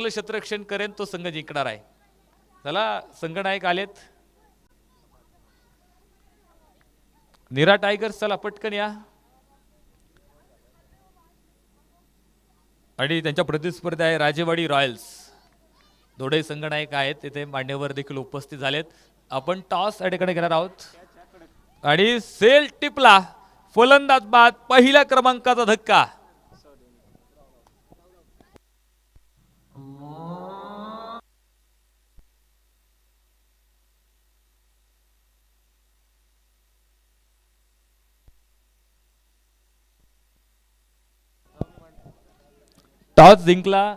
चांगलं क्षेत्ररक्षण करेन तो संघ जिंकणार आहे. चला संघनायक आलेत. नीरा टायगर्स चला पटकन या. आणि त्यांच्या प्रतिस्पर्धी आहे राजेवाडी रॉयल्स. दोडे संघनायक आहेत तिथे मान्यवर देखील उपस्थित झालेत. आपण टॉस या ठिकाणी घेणार आहोत आणि सेल टिपला. फलंदाज बाद. पहिल्या क्रमांकाचा धक्का. टॉस जिंकला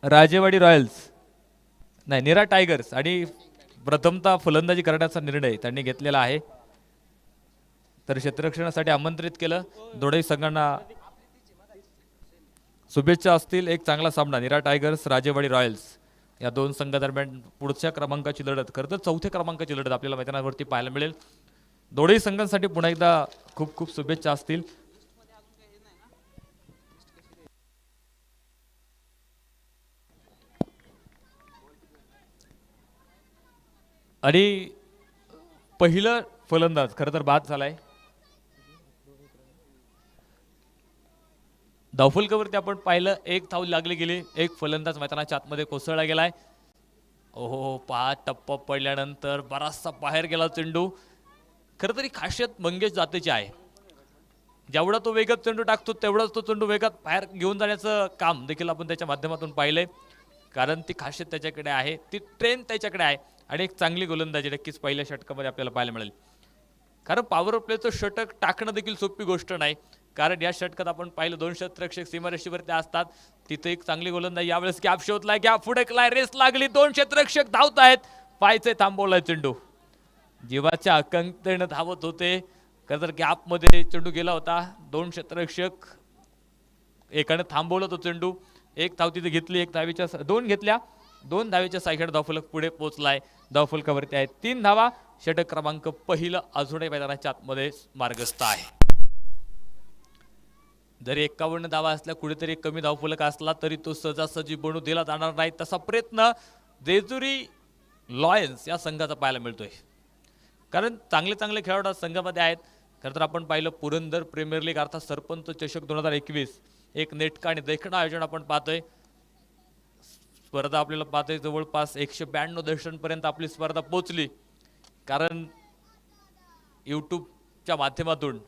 राजेवाडी रॉयल्स नाही नीरा टायगर्स आणि प्रथमतः फलंदाजी करण्याचा निर्णय त्यांनी घेतलेला आहे. तर क्षेत्ररक्षणासाठी आमंत्रित केलं. दोडे संघांना शुभेच्छा असतील. एक चांगला सामना नीरा टायगर्स राजेवाडी रॉयल्स या दोन संघादरम्यान पुढच्या क्रमांकाची लढत. खरं तर चौथ्या क्रमांकाची लढत आपल्याला मैदानावरती पाहायला मिळेल. दोडे संघांसाठी पुन्हा एकदा खूप खूप शुभेच्छा असतील. आणि पहिलं फलंदाज खरं तर बाद झालाय. धावफलकावरती आपण पाहिलं एक धाव लागली गेली. एक फलंदाज मैदानाच्या आतमध्ये कोसळला गेलाय. ओहो 5 टप्पा पडल्यानंतर बराचसा बाहेर गेला चेंडू. खरं तरी खासियत मंगेश जातेची आहे. जेवढा तो वेगात चेंडू टाकतो तेवढाच तो चेंडू वेगात बाहेर घेऊन जाण्याचं काम देखील आपण त्याच्या माध्यमातून पाहिलंय. कारण ती खासियत त्याच्याकडे आहे. ती ट्रेन त्याच्याकडे आहे. आणि एक चांगली गोलंदाजी नक्कीच पहिल्या षटकामध्ये आपल्याला पाहायला मिळेल. कारण पॉवर प्लेचं षटक टाकणं देखील सोपी गोष्ट नाही. कारण या षटकात आपण पाहिलं 2 क्षेत्ररक्षक सीमारेषेवरती असतात. तिथे एक चांगली गोलंदाजी. यावेळेस गॅप शोधलाय. गॅप फुडकलाय. रेस लागली. 2 क्षेत्ररक्षक धावत आहेत. पायचे थांबवलाय चेंडू. जीवाच्या आकांक्षेने धावत होते. खरं तर गॅपमध्ये चेंडू गेला होता. 2 क्षेत्ररक्षक एकाने थांबवलं तो चेंडू. एक धाव तिथे घेतली. एक धावेच्या 2 घेतल्या. 2 धावेच्या सायकल धावफलक पुढे पोहोचलाय. धावफलकावरती आहे 3 धावा. षटक क्रमांक पहिलं अजूनही मैदानाच्या आतमध्ये मार्गस्थ आहे. जरी 51 धावा असल्या कुठेतरी कमी धावफलक असला तरी तो सहजासहजी बनू दिला जाणार नाही. तसा प्रयत्न जेजुरी लॉयन्स या संघाचा पाहायला मिळतोय. कारण चांगले चांगले खेळाडू संघामध्ये आहेत. खरं तर आपण पाहिलं पुरंदर प्रीमियर लीग अर्थात सरपंच चषक 2021 एक नेटका आणि देखणं आयोजन आपण पाहतोय. स्पर्धा आपल्याला पाहतोय जवळपास 192 देशांपर्यंत आपली स्पर्धा पोहोचली. कारण यूट्यूबच्या माध्यमातून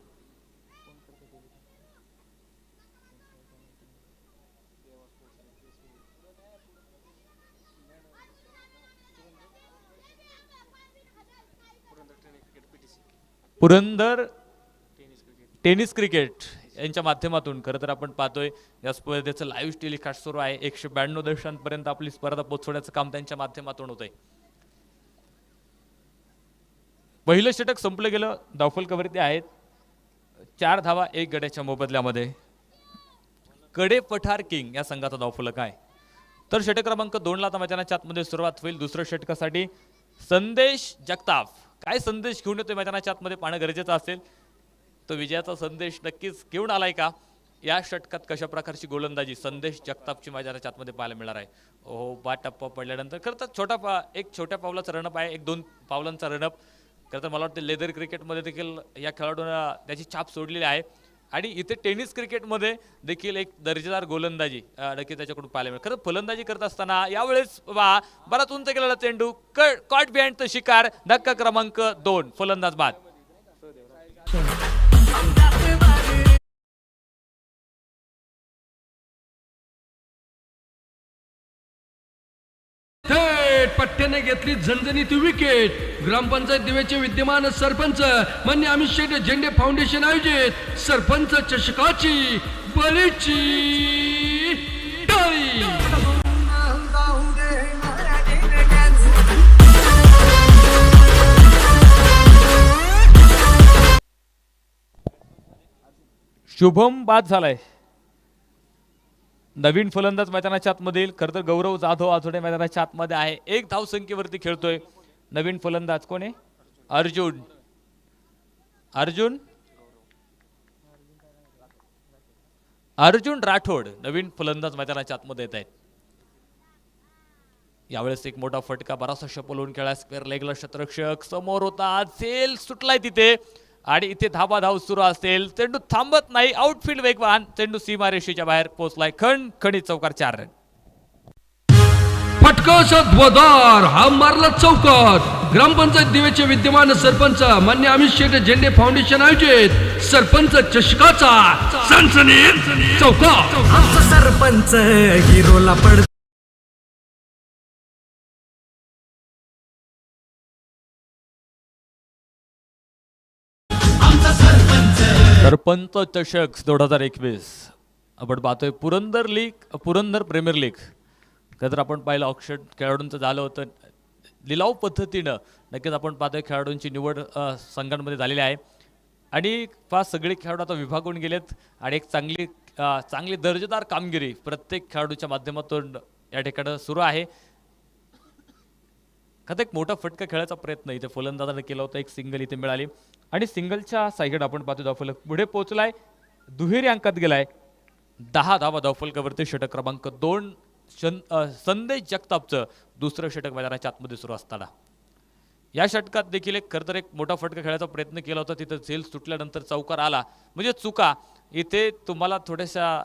पुरंदर टेनिस क्रिकेट यांच्या माध्यमातून खरं तर आपण पाहतोय या स्पर्धेचं लाईव्ह टेलिकास्ट सुरू आहे. 192 देशांपर्यंत आपली स्पर्धा पोहोचवण्याचं काम त्यांच्या माध्यमातून होतंय. पहिलं षटक संपलं गेलं. धावफलकावरती आहेत 4 धावा 1 गड्याच्या मोबदल्यामध्ये. कडे पठार किंग या संघाचा धावफलक आहे. तर षटक क्रमांक 2 ला आता मैदानाच्या आतमध्ये सुरुवात होईल. दुसऱ्या षटकासाठी संदेश जगताप काय संदेश घेऊन येतोय मैदानाच्या आतमध्ये पाहणं गरजेचं असेल. तो विजयाचा संदेश नक्कीच घेऊन आलाय का. या षटकात कशा प्रकारची गोलंदाजी संदेश जगतापची मैदानाच्या आतमध्ये पाहायला मिळणार आहे. ओहो 5 टप्पा पडल्यानंतर खरं तर एक छोट्या पावलाचा रनअप आहे. 1-2 पावलांचा रनअप. खरं तर मला वाटतं लेदर क्रिकेटमध्ये देखील या खेळाडूंना त्याची छाप सोडलेली आहे. आणि इथे टेनिस क्रिकेटमध्ये देखील एक दर्जेदार गोलंदाजी नक्की त्याच्याकडून पाहायला मिळेल. खरं फलंदाजी करत असताना यावेळेस बराच उंच गेलेला चेंडू कॉट बिहाइंड द शिकार. धक्का क्रमांक 2 फलंदाज बाद. पट्ट्याने घेतली झणझणीत विकेट. ग्रामपंचायत दिवेचे विद्यमान सरपंच मान्य अमित शेठ झेंडे फाउंडेशन आयोजित सरपंच चषकाची बलीची टाळी. शुभम बाद झालाय. नवीन फलंदाज मैदानाच्या आतमध्ये. खरं तर गौरव जाधव अजूनही मैदानाच्या आतमध्ये आहे. 1 धाव संख्येवरती खेळतोय. नवीन फलंदाज कोण आहे. अर्जुन अर्जुन राठोड नवीन फलंदाज मैदानाच्या आतमध्ये येत आहेत. यावेळेस एक मोठा फटका बराचसा शपलवून खेळा स्क्वेअर लेगला क्षेत्ररक्षक समोर होता झेल सुटलाय तिथे आणि इथे धाबा धाव सुरू असेल. चेंडू थांबत नाही आउटफील्ड वेगवान चेंडू सीमारेषेच्या बाहेर पोहोचलाय. खणखणीत चौकार 4 रन. फटकाचा ध्वदार हा मारला चौकार. ग्रामपंचायत दिवेचे विद्यमान सरपंच मान्य अमित शेठ झेंडे फाउंडेशन आयोजित सरपंच चषकाचा सनसनीत चौकार. आमचा सरपंच हिरोला पड सरपंच चषक 2021 आपण पाहतोय पुरंदर प्रीमियर लीग. तर आपण पाहिलं ऑक्शन खेळाडूंचं झालं होतं लिलाव पद्धतीनं. नक्कीच आपण पाहतोय खेळाडूंची निवड संघांमध्ये झालेली आहे आणि सगळे खेळाडू आता विभागून गेलेत आणि एक चांगली दर्जेदार कामगिरी प्रत्येक खेळाडूच्या माध्यमातून या ठिकाणी सुरू आहे. आता एक मोठा फटका खेळायचा प्रयत्न इथे फलंदाजाने केला होता. एक सिंगल इथे मिळाली आणि सिंगलच्या साईड आपण पाहतो धावफलक पुढे पोहोचलाय. दुहेरी अंकात गेलाय. 10 धावा धावफलकावरती. षटक क्रमांक 2 संदेश जगतापचं दुसरं षटक मैदानाच्या आतमध्ये सुरू असताना या षटकात देखील एक खरं तर एक मोठा फटका खेळायचा प्रयत्न केला होता. तिथं झेल सुटल्यानंतर चौकार आला. म्हणजे चुका इथे तुम्हाला थोड्याशा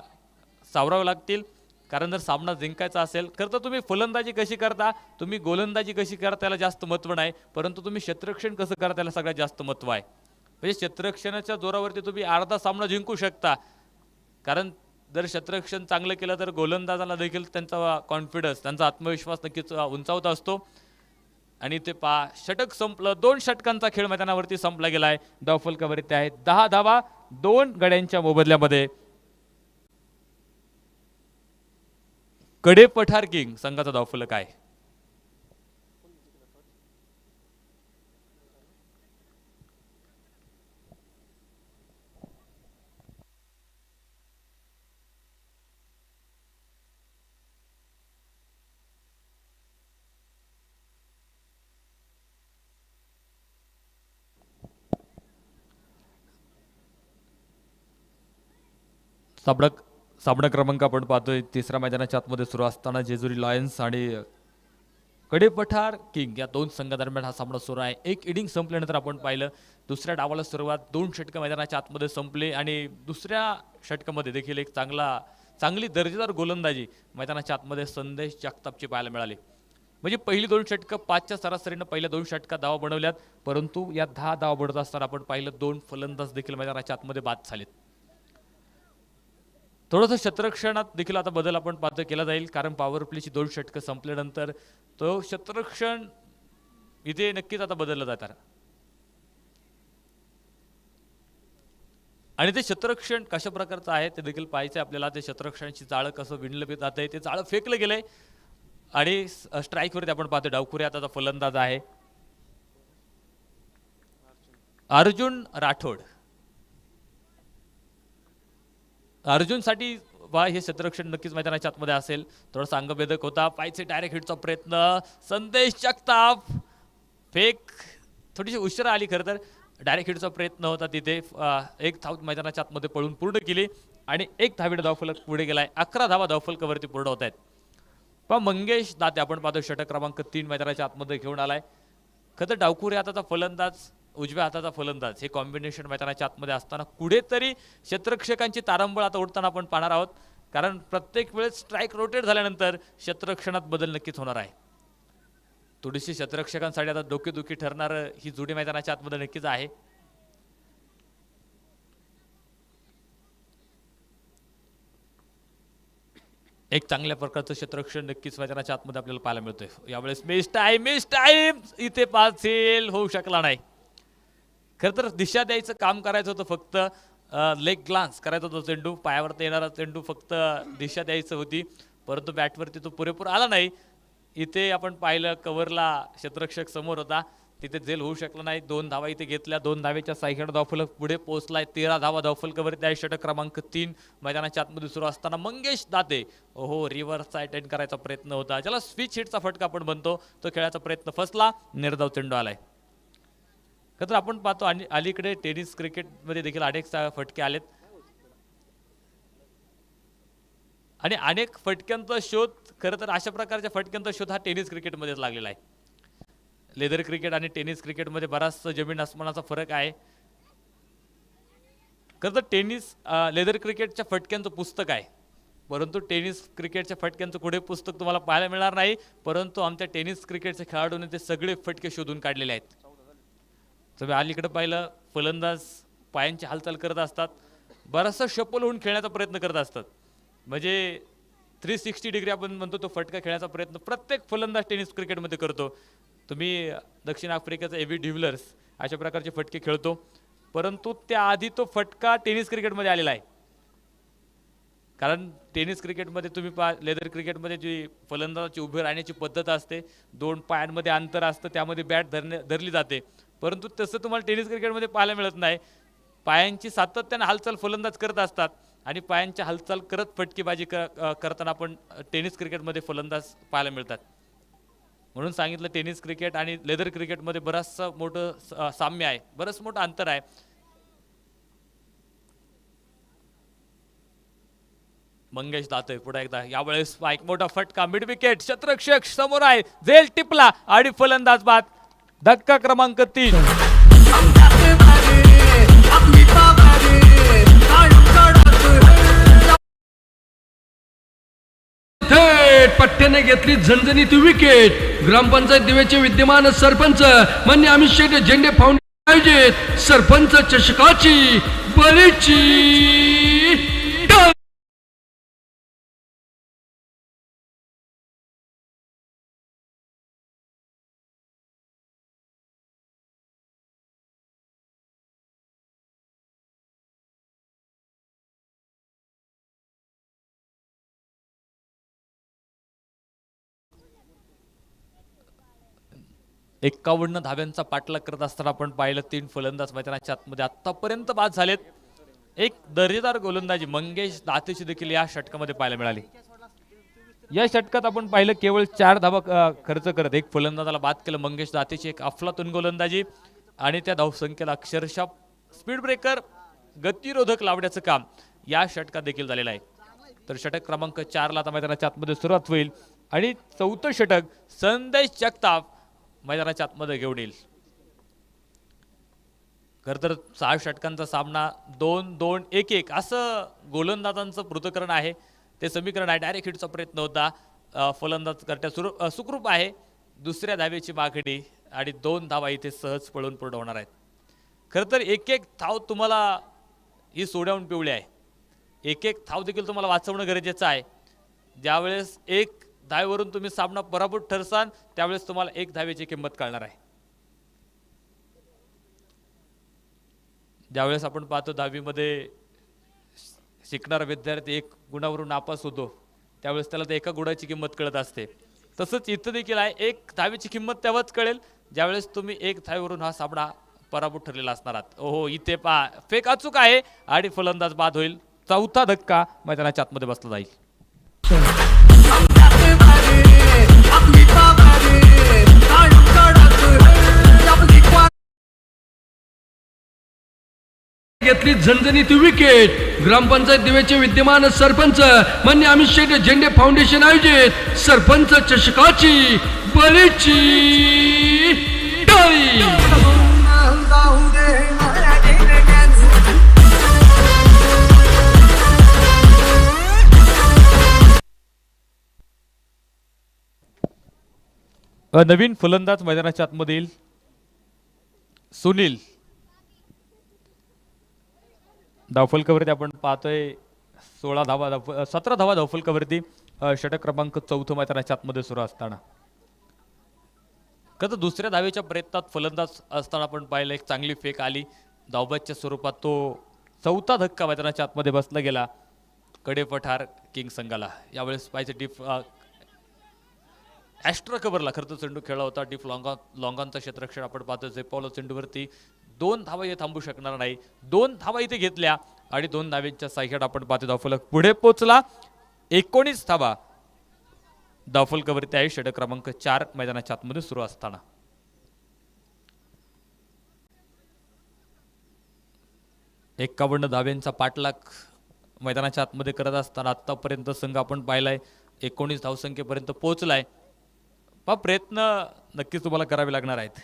सावराव्या लागतील कारण जर सामना जिंकायचा असेल खरं तर तुम्ही फलंदाजी कशी करता तुम्ही गोलंदाजी कशी करता त्याला जास्त महत्त्व नाही परंतु तुम्ही क्षेत्ररक्षण कसं करता त्याला सगळ्यात जास्त महत्त्व आहे. म्हणजे क्षेत्ररक्षणाच्या जोरावरती तुम्ही अर्धा सामना जिंकू शकता कारण जर क्षेत्ररक्षण चांगलं केलं तर गोलंदाजाला देखील त्यांचा कॉन्फिडन्स त्यांचा आत्मविश्वास नक्कीच उंचावत असतो. आणि ते षटक संपलं. 2 षटकांचा खेळ मैदानावरती संपला गेलाय. धावफलकावरती आहेत 10 धावा 2 गड्यांच्या मोबदल्यामध्ये. कडे पठार किंग संघाचा धावफलक आहे. सामना क्रमांक आपण पाहतोय तिसऱ्या मैदानाच्या आतमध्ये सुरू असताना जेजुरी लायन्स आणि कडे पठार किंग या 2 संघादरम्यान हा सामना सुरू आहे. एक इनिंग संपल्यानंतर आपण पाहिलं दुसऱ्या डावाला सुरुवात 2 षटकं मैदानाच्या आतमध्ये संपले आणि दुसऱ्या षटकामध्ये देखील एक चांगली दर्जेदार गोलंदाजी मैदानाच्या आतमध्ये संदेश जगतापची पाहायला मिळाली. म्हणजे पहिली 2 षटकं 5च्या सरासरीनं पहिल्या 2 षटकात धावा बनवल्यात परंतु या 10 धावा बनवत असताना आपण पाहिलं 2 फलंदाज देखील मैदानाच्या आतमध्ये बाद झालेत. थोडंसं क्षेत्ररक्षणात देखील आता बदल आपण पाहतो केला जाईल कारण पॉवर प्लेची 2 षटकं संपल्यानंतर तो क्षेत्ररक्षण इथे नक्कीच आता बदललं जाणार आणि ते क्षेत्ररक्षण कशा प्रकारचं आहे ते देखील पाहायचं आहे आपल्याला. ते क्षेत्ररक्षणाची जाळं कसं विणलं जात आहे ते जाळं फेकलं गेलंय आणि स्ट्राईकवरती आपण पाहतो डावखुरी आता फलंदाज आहे अर्जुन राठोड. अर्जुनसाठी हे क्षेत्ररक्षण नक्कीच मैदानाच्या आतमध्ये असेल. थोडासा अंगभेदक होता. पायचे डायरेक्ट हिटचा प्रयत्न संदेश जगताप फेक थोडीशी उशिरा आली. खरं तर डायरेक्ट हिटचा प्रयत्न होता तिथे. एक धाव मैदानाच्या आतमध्ये पळून पूर्ण केली आणि एक धावीड धावफलक पुढे गेलाय. 11 धावा धावफलकावरती पूर्ण होत आहेत. पण मंगेश दाते आपण पाहतो षटक क्रमांक 3 मैदानाच्या आतमध्ये घेऊन आलाय. खरं तर डावखुरी हाताचा फलंदाज उजव्या हाताचा फलंदाज हे कॉम्बिनेशन मैदानाच्या आतमध्ये असताना कुठेतरी क्षेत्ररक्षकांची तारंबळ आता उडताना आपण पाहणार आहोत कारण प्रत्येक वेळेस स्ट्राईक रोटेट झाल्यानंतर क्षेत्ररक्षणात बदल नक्कीच होणार आहे. थोडीशी क्षेत्ररक्षकांसाठी आता डोकेदुखी ठरणार ही जोडी मैदानाच्या आतमध्ये नक्कीच आहे. एक चांगल्या प्रकारचं क्षेत्ररक्षण नक्कीच मैदानाच्या आतमध्ये आपल्याला पाहायला मिळतोय. यावेळेस मिस टाइम इथे पास सेल होऊ शकला नाही. खरं तर दिशा द्यायचं काम करायचं होतं फक्त लेग ग्लान्स करायचा होता चेंडू पायावरती येणारा चेंडू फक्त दिशा द्यायचं होती परंतु बॅटवरती तो पुरेपूर आला नाही. इथे आपण पाहिलं कव्हरला क्षेत्ररक्षक समोर होता तिथे झेल होऊ शकला नाही. 2 धावा इथे घेतल्या. 2 धावेच्या सायकड धावफलक पुढे पोहोचलाय. 13 धावा धावफलकावरती आहे. षटक क्रमांक 3 मैदानाच्या आतमध्ये सुरू असताना मंगेश दाते रिव्हर्सचा अटेंड करायचा प्रयत्न होता ज्याला स्विच हिटचा फटका आपण म्हणतो तो खेळायचा प्रयत्न फसला. निर्धाव चेंडू आलाय. तर आपण पाहतो आणि अलीकडे टेनिस क्रिकेटमध्ये देखील अनेक फटके आलेत. आणि अनेक फटक्यांचा शोध, खरं तर अशा प्रकारच्या फटक्यांचा शोध हा टेनिस क्रिकेटमध्येच लागलेला आहे. लेदर क्रिकेट आणि टेनिस क्रिकेटमध्ये बराचसा जमीन आसमानाचा फरक आहे. खरं तर टेनिस लेदर क्रिकेटच्या फटक्यांचं पुस्तक आहे, परंतु टेनिस क्रिकेटच्या फटक्यांचं कुठे पुस्तक तुम्हाला पाहायला मिळणार नाही. परंतु आमच्या टेनिस क्रिकेटच्या खेळाडूंनी ते सगळे फटके शोधून काढलेले आहेत. तुम्ही अलीकडे पाहिलं, फलंदाज पायांची हालचाल करत असतात, बराचसा शफल होऊन खेळण्याचा प्रयत्न करत असतात. म्हणजे 360 डिग्री आपण म्हणतो तो फटका खेळण्याचा प्रयत्न प्रत्येक फलंदाज टेनिस क्रिकेटमध्ये करतो. तुम्ही दक्षिण आफ्रिकेचा एव्ही डिव्हिलर्स अशा प्रकारचे फटके खेळतो, परंतु त्याआधी तो फटका टेनिस क्रिकेटमध्ये आलेला आहे. कारण टेनिस क्रिकेटमध्ये तुम्ही लेदर क्रिकेटमध्ये जी फलंदाजाची उभी राहण्याची पद्धत असते, 2 पायांमध्ये अंतर असतं, त्यामध्ये बॅट धरली जाते, परंतु तसं तुम्हाला टेनिस क्रिकेटमध्ये पाहायला मिळत नाही. पायांची सातत्याने हालचाल फलंदाज करत असतात आणि पायांची हालचाल करत फटकेबाजी करताना आपण टेनिस क्रिकेटमध्ये फलंदाज पाहायला मिळतात. म्हणून सांगितलं टेनिस क्रिकेट आणि लेदर क्रिकेटमध्ये बरंचसं मोठं साम्य आहे, बरंच मोठं अंतर आहे. मंगेश दाते पुढे एकदा, यावेळेस एक मोठा फटका, मिड विकेट, शतरक्षक समोर आहे, झेल टिपला आणि फलंदाज बाद. धक्का क्रमांक 3. थेट पट्ट्याने घेतली झणझणीत विकेट. ग्रामपंचायत दिवेचे विद्यमान सरपंच मान्य अमित शेठ झेंडे फाउंडेशन आयोजित सरपंच चषकाची बलीची एकावन्न धाव्यांचा पाठलाग करत असताना आपण पाहिलं 3 फलंदाज मैदानाच्या आतमध्ये आतापर्यंत बाद झालेत. एक दर्जेदार गोलंदाजी मंगेश दातेची देखील या षटकामध्ये पाहायला मिळाली. या षटकात आपण पाहिलं केवळ 4 धावा खर्च करत एक फलंदाजाला बाद केलं मंगेश दातेची. एक अफलातून गोलंदाजी आणि त्या धावसंख्येला अक्षरशः स्पीड ब्रेकर, गतिरोधक लावण्याचं काम या षटकात देखील झालेलं आहे. तर षटक क्रमांक 4 ला आता मैदानाच्या आतमध्ये सुरुवात होईल आणि चौथं षटक संदेश जगताप मैदानाच्या आतमध्ये घेऊन येईल. खरं तर 6 षटकांचा सामना 2-2-1-1 असं गोलंदाजांचं पृथक्करण आहे, ते समीकरण आहे. डायरेक्ट हिटचा प्रयत्न होता, फलंदाज करत्या सुखरूप आहे. दुसऱ्या धावेची मागणी आणि 2 धावा इथे सहज पळून पूर्ण होणार आहेत. खरं तर एक धाव तुम्हाला ही सोड्याहून पिवळी आहे. एक धाव देखील तुम्हाला वाचवणं गरजेचं आहे. ज्यावेळेस 1 धावेवरून तुम्ही सामना पराभूत ठरसाल त्यावेळेस तुम्हाला 1 धावेची किंमत कळणार आहे. ज्यावेळेस आपण पाहतो 10वीमध्ये शिकणारा विद्यार्थी 1 गुणावरून नापास होतो, त्यावेळेस त्याला त्या 1 गुणाची किंमत कळत असते. तसंच इथं देखील आहे, 1 धावेची किंमत तेव्हाच कळेल ज्यावेळेस तुम्ही 1 धावेवरून हा सामना पराभूत ठरलेला असणार आहात. ओहो, इथे पहा फेक अचूक आहे आणि फलंदाज बाद होईल. चौथा धक्का मैदानाच्या आतमध्ये बसला जाईल. घेतली झणझणीत विकेट. ग्रामपंचायत दिवेचे विद्यमान सरपंच मान्य अमित शेठ झेंडे फाउंडेशन आयोजित सरपंच चषकाची बलीची टाळी. नवीन फलंदाज मैदानाच्या आतमध्ये येईल. सुनील धावफलकावरती आपण पाहतोय 17 धावा धावफलकावरती. षटक क्रमांक 4 मैदानाच्या आतमध्ये सुरू असताना कसं दुसऱ्या धावेच्या प्रयत्नात फलंदाज असताना आपण पाहिलं एक चांगली फेक आली धावबादच्या स्वरूपात. तो चौथा धक्का मैदानाच्या आतमध्ये बसला गेला कडे पठार किंग संघाला. यावेळेस पाहिजे ॲस्ट्रा कव्हरला खरं तर चेंडू खेळला होता. डीप लॉंगॉनचा क्षेत्ररक्षण आपण पाहतो जे पावलं चेंडूवरती 2 धावा इथे थांबू शकणार नाही. 2 धावा इथे घेतल्या आणि 2 धावेच्या साह्यात आपण पाहतो धावफलक पुढे पोचला. 19 धावा धावफलकावरती आहे षटक क्रमांक 4 मैदानाच्या आतमध्ये सुरू असताना. एकावन्न धाव्यांचा पाठलाग मैदानाच्या आतमध्ये करत असताना आत्तापर्यंत संघ आपण पाहिलाय 19 धावसंख्येपर्यंत पोहोचलाय. प्रयत्न नक्कीच तुम्हाला करावे लागणार आहेत.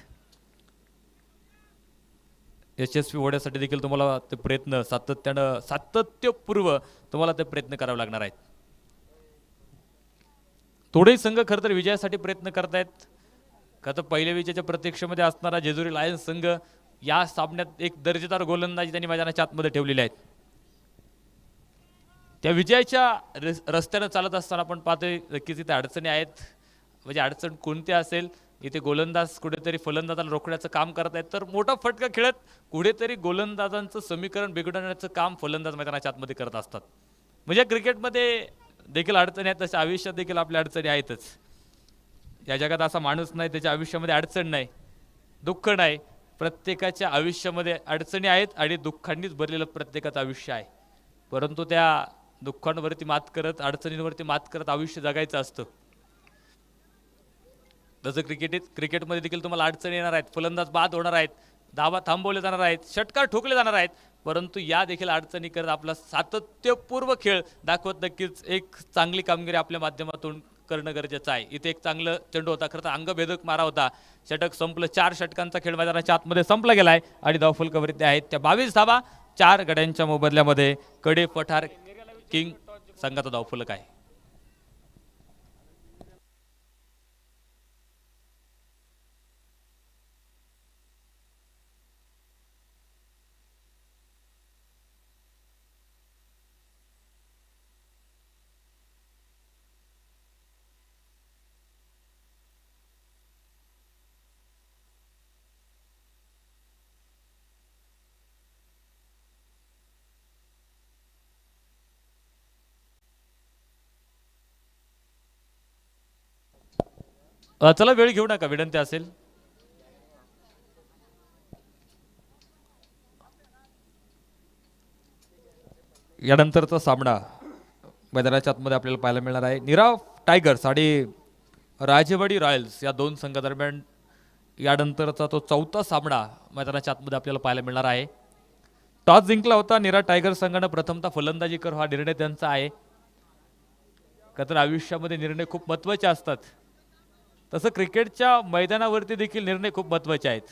यशस्वी होण्यासाठी देखील तुम्हाला ते प्रयत्न सातत्यपूर्व तुम्हाला ते प्रयत्न करावे लागणार आहेत. थोडेही संघ खरं तर विजयासाठी प्रयत्न करतायत. का तर पहिल्या विजयाच्या प्रतीक्षेमध्ये असणारा जेजुरी लायन्स संघ या सामन्यात एक दर्जेदार गोलंदाजी त्यांनी मैदानाच्या आतमध्ये ठेवलेली आहेत. त्या विजयाच्या रस्त्यानं चालत असताना आपण पाहतोय नक्कीच इथे अडचणी आहेत. म्हणजे अडचण कोणती असेल, इथे गोलंदाज कुठेतरी फलंदाजाला रोखण्याचं काम करत आहेत, तर मोठा फटका खेळत कुठेतरी गोलंदाजांचं समीकरण बिघडवण्याचं काम फलंदाज मैदानाच्या आतमध्ये करत असतात. म्हणजे क्रिकेटमध्ये देखील अडचणी आहेत, तशा आयुष्यात देखील आपल्या अडचणी आहेतच. या जगात असा माणूस नाही त्याच्या आयुष्यामध्ये अडचण नाही, दुःख नाही. प्रत्येकाच्या आयुष्यामध्ये अडचणी आहेत आणि दुःखांनीच भरलेलं प्रत्येकाचं आयुष्य आहे. परंतु त्या दुःखांवरती मात करत, अडचणींवरती मात करत आयुष्य जगायचं असतं. जसं क्रिकेटमध्ये देखील तुम्हाला अडचणी येणार आहेत, फलंदाज बाद होणार आहेत, धावा थांबवले जाणार आहेत, षटकार ठोकले जाणार आहेत, परंतु या देखील अडचणी करत आपला सातत्यपूर्व खेळ दाखवत नक्कीच एक चांगली कामगिरी आपल्या माध्यमातून करणं गरजेचं आहे. इथे एक चांगलं चेंडू होता, खरं तर अंगभेदक मारा होता, षटक संपलं. 4 षटकांचा खेळ मैदानाच्या आतमध्ये संपला गेलाय आणि धावफलकावरती आहेत त्या 22 धावा. 4 गड्यांच्या मोबदल्यामध्ये कडे पठार किंग संघाचा धावफलक आहे. चला वेळ घेऊ नका, विनंती असेल. यानंतरचा सामना मैदानाच्या आतमध्ये आपल्याला पाहायला मिळणार आहे. नीरा टायगर्स आणि राजेवाडी रॉयल्स या दोन संघादरम्यान यानंतरचा तो चौथा सामना मैदानाच्या आतमध्ये आपल्याला पाहायला मिळणार आहे. टॉस जिंकला होता नीरा टायगर्स संघानं प्रथमतः फलंदाजी कर, हा निर्णय त्यांचा आहे. का तर आयुष्यामध्ये निर्णय खूप महत्त्वाचे असतात, तसं क्रिकेटच्या मैदानावरती देखील निर्णय खूप महत्त्वाचे आहेत.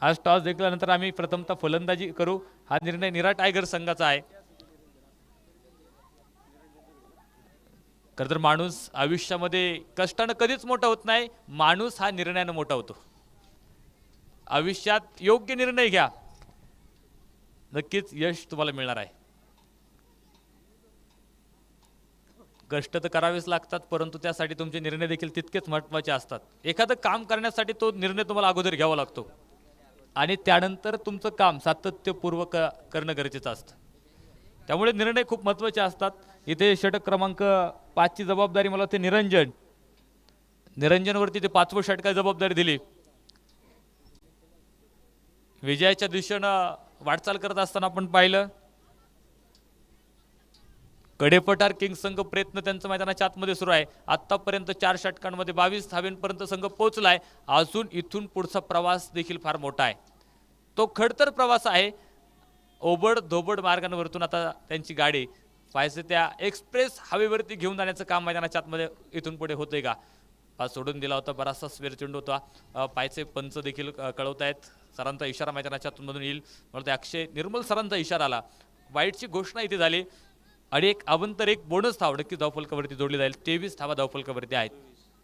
आज टॉस जिंकल्यानंतर आम्ही प्रथमतः फलंदाजी करू, हा निर्णय नीरा टायगर्स संघाचा आहे. खरं तर माणूस आयुष्यामध्ये कष्टानं कधीच मोठा होत नाही, माणूस हा निर्णयानं मोठा होतो. आयुष्यात योग्य निर्णय घ्या, नक्कीच यश तुम्हाला मिळणार आहे. कष्ट तर करावेच लागतात, परंतु त्यासाठी तुमचे निर्णय देखील तितकेच महत्त्वाचे असतात. एखादं काम करण्यासाठी तो निर्णय तुम्हाला अगोदर घ्यावा लागतो आणि त्यानंतर तुमचं काम सातत्यपूर्वक करणं गरजेचं असतं. त्यामुळे निर्णय खूप महत्त्वाचे असतात. इथे षटक क्रमांक 5 ची जबाबदारी मला ते निरंजनवरती ते 5वं षटकाची जबाबदारी दिली. विजयाच्या दिशेनं वाटचाल करत असताना आपण पाहिलं कडेपठार किंग संघ प्रयत्न त्यांचं मैदानाच्या आतमध्ये सुरू आहे. आतापर्यंत 4 षटकांमध्ये 22 धावेंपर्यंत संघ पोहोचलाय. अजून इथून पुढचा प्रवास देखील फार मोठा आहे, तो खडतर प्रवास आहे. ओबड धोबड मार्गांवरतून आता त्यांची गाडी पाहिजे त्या एक्सप्रेस हवेवरती घेऊन जाण्याचं काम मैदानाच्या आतमध्ये इथून पुढे होतंय का. सोडून दिला होता, बराचसा स्वेर चेंडू होता. पायचे पंच देखील कळवत आहेत. सरांचा इशारा मैदानाच्या आतमधून येईल, मला ते अक्षय निर्मल सरांचा इशारा आला. वाईटची घोषणा इथे झाली आणि एक अवंतर एक बोनस धाव नक्की धावफलकावरती जोडली जाईल. 23 धावा धावफलकावरती आहेत,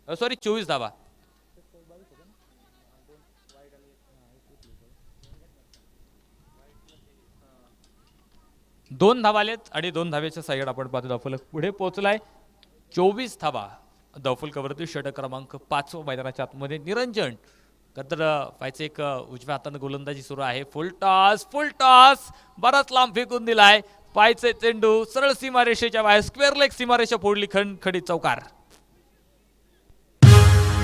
24 धावा. दोन धावा आलेत आणि 2 धावेच्या साईड आपण पाहतो धावफलक पुढे पोहोचलाय. 24 धावा धावफलकावरती षटक क्रमांक 5 मैदानाच्या आतमध्ये निरंजन. तर पाहिजे एक उजव्या हाताने गोलंदाजी सुरू आहे. फुल टॉस बराच लांब फेकून दिलाय. पायचे चेंडू सरळ सीमारेषेच्या बाहेर स्क्वेअर लेग सीमारेषा फोडली. खडखडीत चौकार.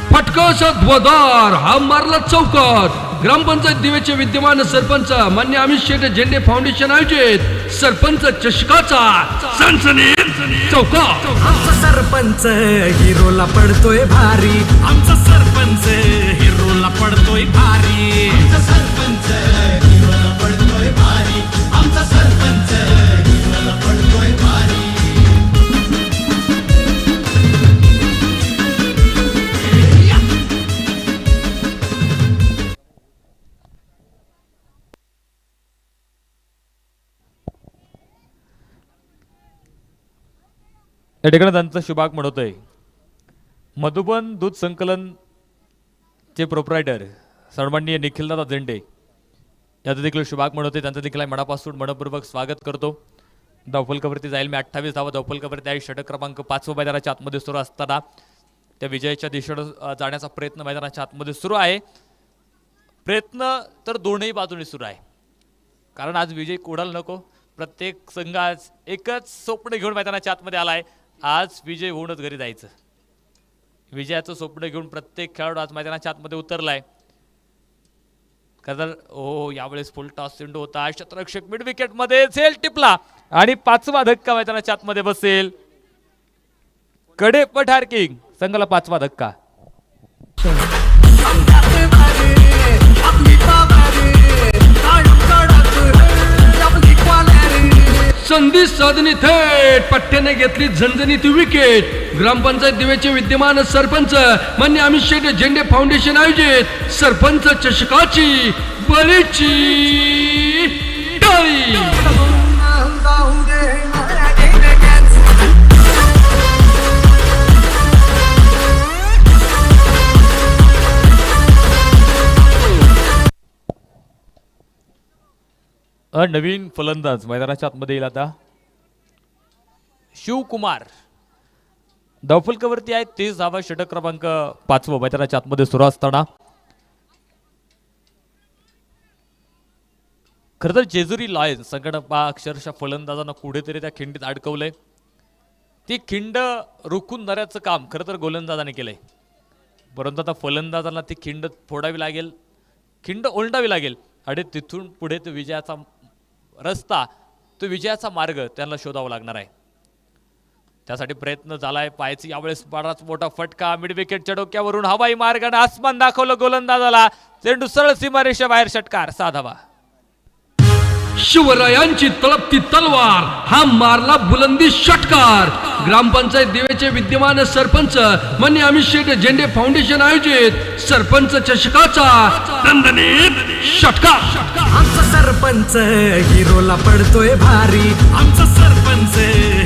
फटकाचा ध्वजार हा मारला चौकार. ग्रामपंचायत दिवेचे विद्यमान सरपंच मान्य अमित शेठ झेंडे फाउंडेशन आयोजित सरपंच चषकाचा सनसनीत चौकार. आमचा सरपंच हिरोला पडतोय भारी, आमचा सरपंच हिरोला पडतोय भारी, आमचा सरपंच हिरोला पडतोय भारी, आमचा सरपंच हिरोला पडतोय या ठिकाणी त्यांचं शुभाग म्हणतोय मधुबन दूध संकलन चे प्रोप्रायटर सन्माननीय निखिलदादा झेंडे याचं देखील शुभाग म्हणतोय. त्यांचं देखील मनापासून मनपूर्वक स्वागत करतो. धावफलकावरती जाईल मी 28 धावा धावफलकावरती आहे. षटक क्रमांक 5 मैदानाच्या आतमध्ये सुरू असताना त्या विजयाच्या दिशेने जाण्याचा प्रयत्न मैदानाच्या आतमध्ये सुरू आहे. प्रयत्न तर दोन्ही बाजूने सुरू आहे, कारण आज विजय कोणाला नको. प्रत्येक संघ आज एकच स्वप्न घेऊन मैदानाच्या आतमध्ये आलाय. आज विजय होऊनच घरी जायचं. विजयाचं स्वप्न घेऊन प्रत्येक खेळाडू आज मैदानाच्या आतमध्ये उतरलाय. तर यावेळेस फुल टॉस चेंडू होता. क्षेत्ररक्षक मिड विकेट मध्ये झेल टिपला आणि 5वा धक्का मैदानाच्या आतमध्ये बसेल. कडे पठार किंग संघाला 5वा धक्का. संधी साधणी थेट पट्ट्याने घेतली झणझणीत विकेट. ग्रामपंचायत दिवेचे विद्यमान सरपंच मान्य अमित शेट झेंडे फाउंडेशन आयोजित सरपंच चषकाची बलीची टाळी. नवीन फलंदाज मैदानाच्या आतमध्ये येईल आता शिवकुमार. धावफलकावरती आहे 30 धावा. षटक क्रमांक 5 मैदानाच्या आतमध्ये सुरू असताना खरं तर जेजुरी लॉयन्स संघटना अक्षरशः फलंदाजांना कुठेतरी त्या खिंडीत अडकवलंय. ती खिंड रोखून धरण्याचं काम खरं तर गोलंदाजाने केलंय, परंतु आता फलंदाजांना ती खिंड फोडावी लागेल, खिंड ओलंडावी लागेल आणि तिथून पुढे तो विजयाचा रस्ता, तो विजयाचा मार्ग त्यांना शोधावा लागणार आहे. त्यासाठी प्रयत्न झालाय. पायाची यावेळेस बराच मोठा फटका. मिड विकेटच्या डोक्यावरून हवाई मार्गाने आसमान दाखवलं गोलंदाजाला. चेंडू सरळ सीमारेषा बाहेर. षटकार. 6 धावा. शिवरायांची तळपती तलवार हा मारला बुलंदी षटकार. ग्रामपंचायत दिवेचे विद्यमान सरपंच मान्य अमित शेट झेंडे फाउंडेशन आयोजित सरपंच चषकाचा दणदणीत षटकार. आमचा सरपंच हिरोला पडतोय भारी. आमचा सरपंच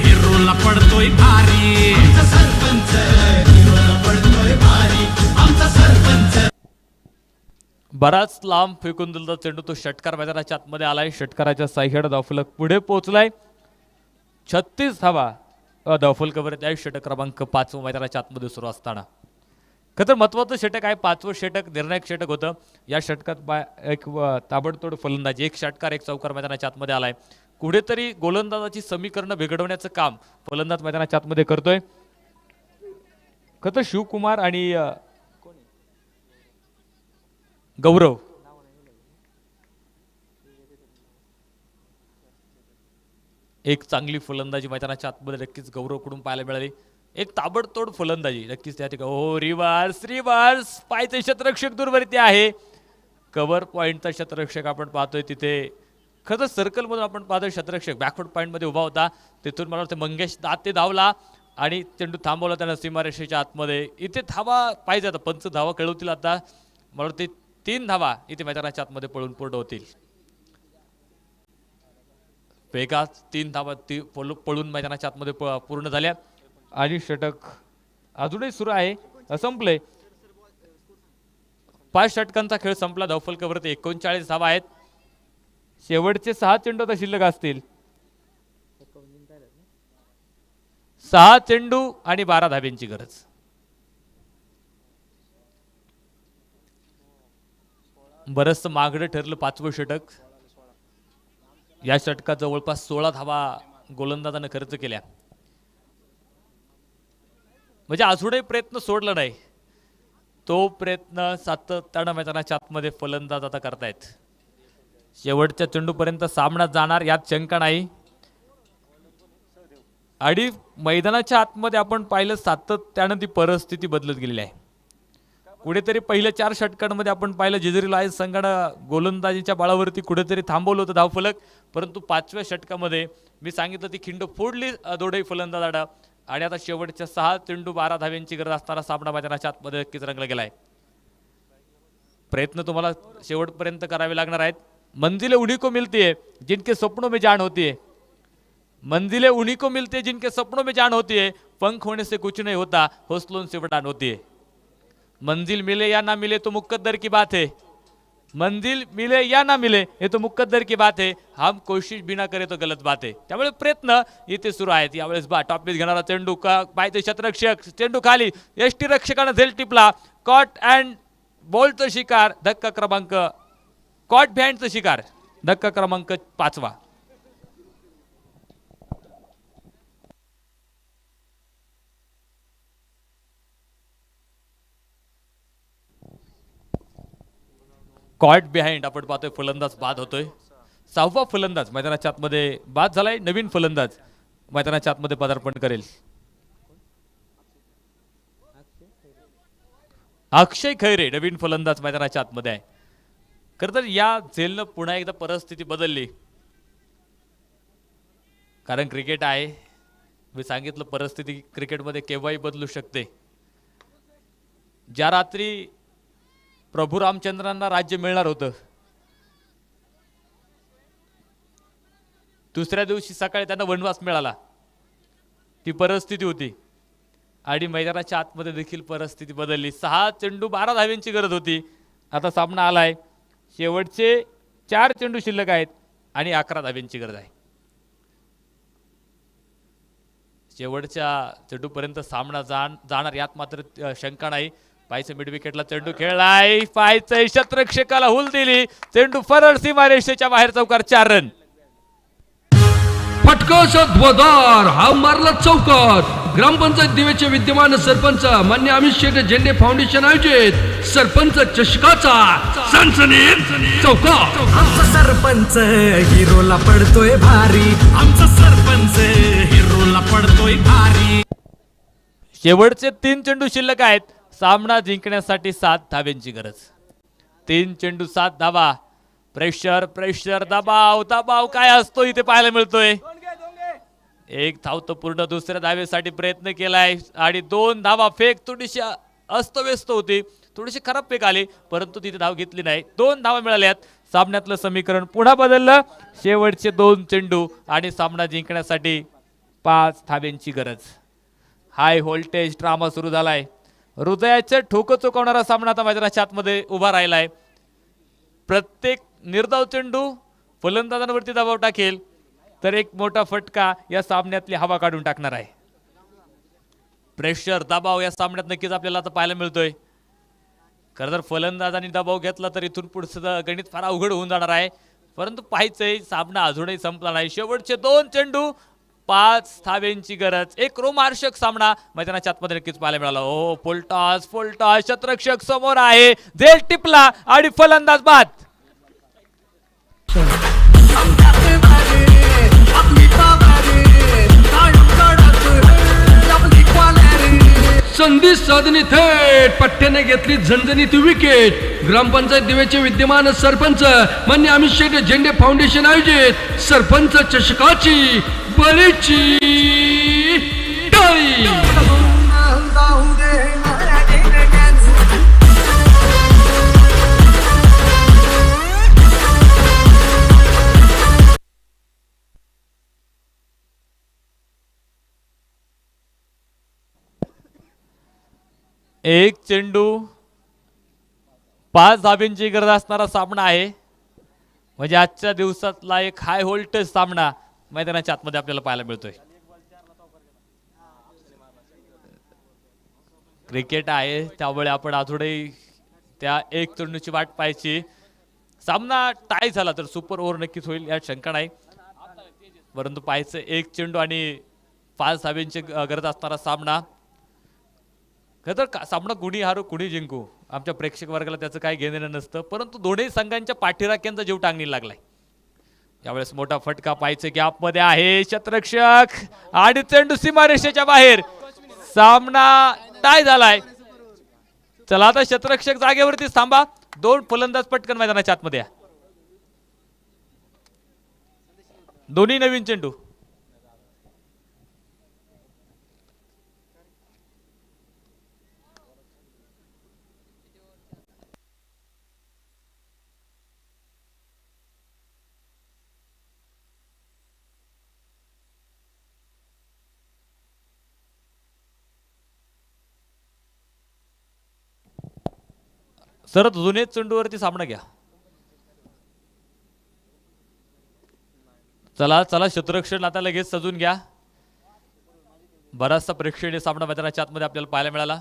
हिरोला पडतोय भारी. आमचा सरपंच हिरोला पडतोय भारी. आमचा सरपंच. बराच लांब फेकून दिला चेंडू तो षटकार मैदानाच्या आतमध्ये आलाय. षटकाराच्या साह्याने धावफलक पुढे पोहोचलाय. 36 धावा धावफलकावर त्या षटक क्रमांक 5 मैदानाच्या आतमध्ये सुरू असताना खरं तर महत्वाचं षटक आहे. 5वं षटक निर्णायक षटक होतं. या षटकात एक ताबडतोड फलंदाजी, एक षटकार एक चौकार मैदानाच्या आतमध्ये आलाय. कुठेतरी गोलंदाजाची समीकरणं बिघडवण्याचं काम फलंदाज मैदानाच्या आतमध्ये करतोय. खरं तर शिवकुमार आणि गौरव एक चांगली फलंदाजी मैदानाच्या आतमध्ये नक्कीच गौरवकडून पाहायला मिळाली. एक ताबडतोड फलंदाजी नक्कीच त्या ठिकाणी. हो, रिव्हर्स रिव्हर्स. पायचे क्षेत्ररक्षक दूरवरती आहे. कव्हर पॉईंटचा क्षेत्ररक्षक आपण पाहतोय तिथे. खरं तर सर्कलमधून आपण पाहतोय क्षेत्ररक्षक बॅकवर्ड पॉईंटमध्ये उभा होता. तिथून मला वाटतं मंगेश दाते धावला आणि चेंडू थांबवला त्यानं सीमारेषेच्या आतमध्ये. इथे धावा पाहिजे आता. 5 धावा कळवतील आता. मला वाटते 3 धावा इथे मैदानाच्या आतमध्ये पळून पूर्ण होतील. वेगात 3 धावा पळून मैदानाच्या आतमध्ये पूर्ण झाल्या आणि षटक अजूनही सुरू आहे. संपले. 5 षटकांचा खेळ संपला. धावफलकावरती 39 धावा आहेत. शेवटचे 6 चेंडू आता शिल्लक असतील. 6 चेंडू आणि 12 धाब्यांची गरज. बरंच मागडं ठरलं 5वं षटक. या षटकात जवळपास 16 धावा गोलंदाजानं खर्च केल्या. म्हणजे अजूनही प्रयत्न सोडला नाही. तो प्रयत्न सातत्यानं मैदानाच्या आतमध्ये फलंदाज आता करतायत. शेवटच्या चेंडूपर्यंत सामना जाणार यात शंका नाही. आणि मैदानाच्या आतमध्ये आपण पाहिलं सातत्यानं ती परिस्थिती बदलत गेलेली आहे. कुठेतरी पहिल्या 4 षटकांमध्ये आपण पाहिलं जेजुरी लॉयन्स संघानं गोलंदाजीच्या बळावरती कुठेतरी थांबवलं होतं धावफलक, परंतु 5व्या षटकामध्ये मी सांगितलं ती खिंड फोडली दोन्ही फलंदाजांना आणि आता शेवटच्या 6 चेंडू 12 धाव्यांची गरज असताना सामना मैदानाच्या आतमध्ये नक्कीच रंगला गेलाय. प्रयत्न तुम्हाला शेवटपर्यंत करावे लागणार आहेत. मंजिलें उन्हीं को मिलती है जिनके सपनों में जान होती है. मंजिलें उन्हीं को मिलती है जिनके सपनों में जान होती है. पंख होने से कुछ नहीं होता, हौसलों से उड़ान होती है। मंजिल मिले या ना मिले तो मुकद्दर की बात है, मंजिल मिले या ना मिले हे तो मुकद्दर की बात है, हम कोशिश बिना करे तो गलत बात आहे। त्यामुळे प्रयत्न इथे सुरू आहेत। यावेळेस टॉपीस घेणारा चेंडू का पाहिजे क्षेत्ररक्षक, चेंडू खाली, यष्टी रक्षकाने झेल टिपला, कॉट अँड बॉलचा शिकार, धक्का क्रमांक कॉट बिहाइंडचा शिकार, धक्का क्रमांक 5वा। कॉट बिहाइंड आपण पाहतोय फलंदाज बाद होतोय। 6वा फलंदाज मैदानाच्या आतमध्ये बाद झालाय, नवीन फलंदाज मैदानाच्या आतमध्ये पदार्पण करेल। अक्षय खैरे नवीन फलंदाज मैदानाच्या आतमध्ये आहे। खरं तर या झेलनं पुन्हा एकदा परिस्थिती बदलली, कारण क्रिकेट आहे, मी सांगितलं परिस्थिती क्रिकेटमध्ये केव्हाही बदलू शकते। ज्या रात्री प्रभू रामचंद्रांना राज्य मिळणार होतं, दुसऱ्या दिवशी सकाळी त्यांना वनवास मिळाला, ती परिस्थिती होती। आणि मैदानाच्या आतमध्ये देखील परिस्थिती बदलली। 6 चेंडू 12 धाव्यांची गरज होती, आता सामना आलाय, शेवटचे 4 चेंडू शिल्लक आहेत आणि 11 धाव्यांची गरज आहे। शेवटच्या चेंडूपर्यंत सामना जाणार यात मात्र शंका नाही। पायचे मिड विकेटला चेंडू खेळलाय, पायचे क्षेत्ररक्षकाला हुल दिली, चेंडू फरळ सीमारेषेच्या बाहेर, चौकार 4 रन। फटकाचा ध्वजार हा मारला चौकार। ग्रामपंचायत दिवेचे विद्यमान सरपंच मान्य अमित शेठ झेंडे फाउंडेशन आयोजित सरपंच चषकाचा सनसनीत चौकार। आमचा सरपंच हिरोला पडतोय भारी, आमचा सरपंच हिरोला पडतोय भारी। शेवटचे 3 चेंडू शिल्लक आहेत, सामना जिंकण्यासाठी 7 धाव्यांची गरज। 3 चेंडू 7 धावा, प्रेशर प्रेशर, दबाव दबाव काय असतो इथे पाहायला मिळतोय। एक धाव तर पूर्ण दुसऱ्या धावेसाठी प्रयत्न केलाय आणि 2 धावा, फेक थोडीशी अस्तव्यस्त होती, थोडीशी खराब फेक आली, परंतु तिथे धाव घेतली नाही। 2 धावा मिळाल्यात, सामन्यातलं समीकरण पुन्हा बदललं। शेवटचे 2 चेंडू आणि सामना जिंकण्यासाठी 5 धाव्यांची गरज। हाय व्होल्टेज ड्रामा सुरू झालाय, हृदयाचे ठोकं चुकवणारा सामना आता मैदानाच्या आतमध्ये उभा राहिलाय। प्रत्येक निर्धाव चेंडू फलंदाजांवरती दबाव टाकेल, तर एक मोठा फटका या सामन्यातली हवा काढून टाकणार आहे। प्रेशर दबाव या सामन्यात नक्कीच आपल्याला आता पाहायला मिळतोय। खरं तर फलंदाजांनी दबाव घेतला तर इथून पुढचं गणित फार अवघड होऊन जाणार आहे, परंतु पाहायचंय सामना अजूनही संपला नाही। शेवटचे 2 चेंडू 5 धाव्यांची गरज, एक रोमहर्षक सामना मैदानाच्या आतमध्ये नक्कीच पाहायला मिळाला। ओ फुलटॉस फुलटॉस, क्षेत्ररक्षक समोर आहे, झेल टिपला आणि फलंदाज बाद। संधी साधणी थेट पट्ट्याने घेतली झणझणीत विकेट। ग्रामपंचायत दिवेचे विद्यमान सरपंच मान्य अमित शेठ झेंडे फाउंडेशन आयोजित सरपंच चषकाची बळीची टाळी। एक चेंडू 5 धाब्यांची गरज असणारा सामना आहे, म्हणजे आजच्या दिवसातला एक हाय व्होल्टेज सामना मैदानाच्या आतमध्ये आपल्याला पाहायला मिळतोय। क्रिकेट आहे त्यामुळे आपण अजूनही त्या 1 चेंडूची वाट पाहायची। सामना टाय झाला तर सुपर ओव्हर नक्कीच होईल यात शंका नाही, परंतु पाहायचं 1 चेंडू आणि 5 धाब्यांची गरज असणारा सामना। खरं तर सामना कुणी हारो कुणी जिंकू, आमच्या प्रेक्षक वर्गाला त्याचं काही घेणं नसतं, परंतु दोन्ही संघांच्या पाठीराख्यांचा जीव टांगणी लागलाय। यावेळेस मोठा फटका पाहायचं गॅपमध्ये आहे, क्षेत्ररक्षक आणि चेंडू सीमारेषेच्या बाहेर, सामना टाय झालाय। चला आता क्षेत्ररक्षक जागेवरती थांबा, 2 फलंदाज पटकन मैदानाच्या आतमध्ये या, दोन्ही नवीन चेंडू। सरत जुने चेंडूवरती सामना घ्या. चला चला क्षेत्ररक्षण आता लगेच सजून घ्या. बराचसा प्रेक्षणीय सामना मैदानाच्या आतमध्ये आपल्याला पाहायला मिळाला.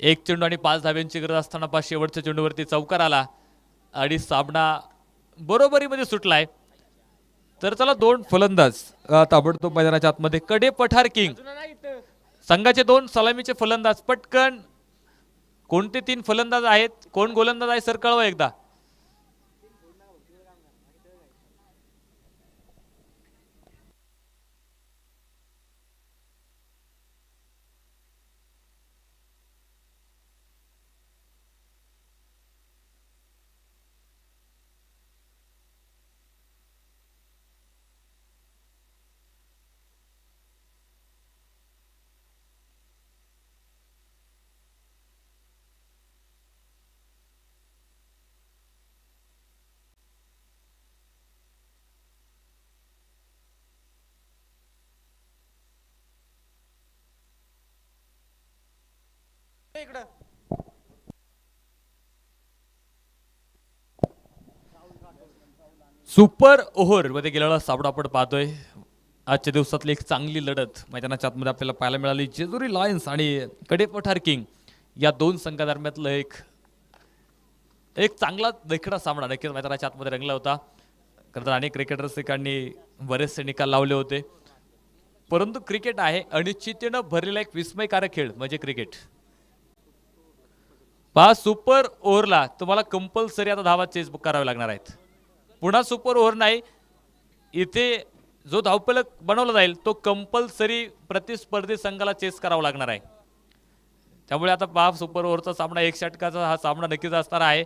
एक चेंडू आणि 5 धाब्यांची गरज असताना पाच शेवटच्या चेंडूवरती चौकार आला आणि सामना बरोबरीमध्ये सुटलाय. तर चला 2 फलंदाज ताबडतोब मैदानाच्या आतमध्ये. कडे पठार किंग संघाचे 2 सलामीचे फलंदाज. पटकन कोणते 3 फलंदाज आहेत, कोण गोलंदाज आहे सर कळवा एकदा. सुपर ओव्हर मध्ये गेलेला सामना आपण पाहतोय. आजच्या दिवसातली एक चांगली लढत मैदानाच्या आतमध्ये आपल्याला पाहायला मिळाली. जेजुरी लायन्स आणि कडे पठार किंग या 2 संघादरम्यातलं एक चांगला देखणा सामना नक्कीच मैदानाच्या आतमध्ये रंगला होता. खरं तर अनेक क्रिकेटर्सकांनी बरेचसे निकाल लावले होते, परंतु क्रिकेट आहे अनिश्चिततेनं भरलेला एक विस्मयकारक खेळ म्हणजे क्रिकेट. पहा सुपर ओव्हरला तुम्हाला कंपल्सरी आता धावा चेस करावे लागणार आहेत. पुन्हा सुपर ओव्हर नाही, इथे जो धावफलक बनवला जाईल तो कंपल्सरी प्रतिस्पर्धी संघाला चेस करावा लागणार आहे. त्यामुळे आता पहा सुपर ओव्हरचा सामना 1 षटकाचा हा सामना नक्कीच असणार आहे.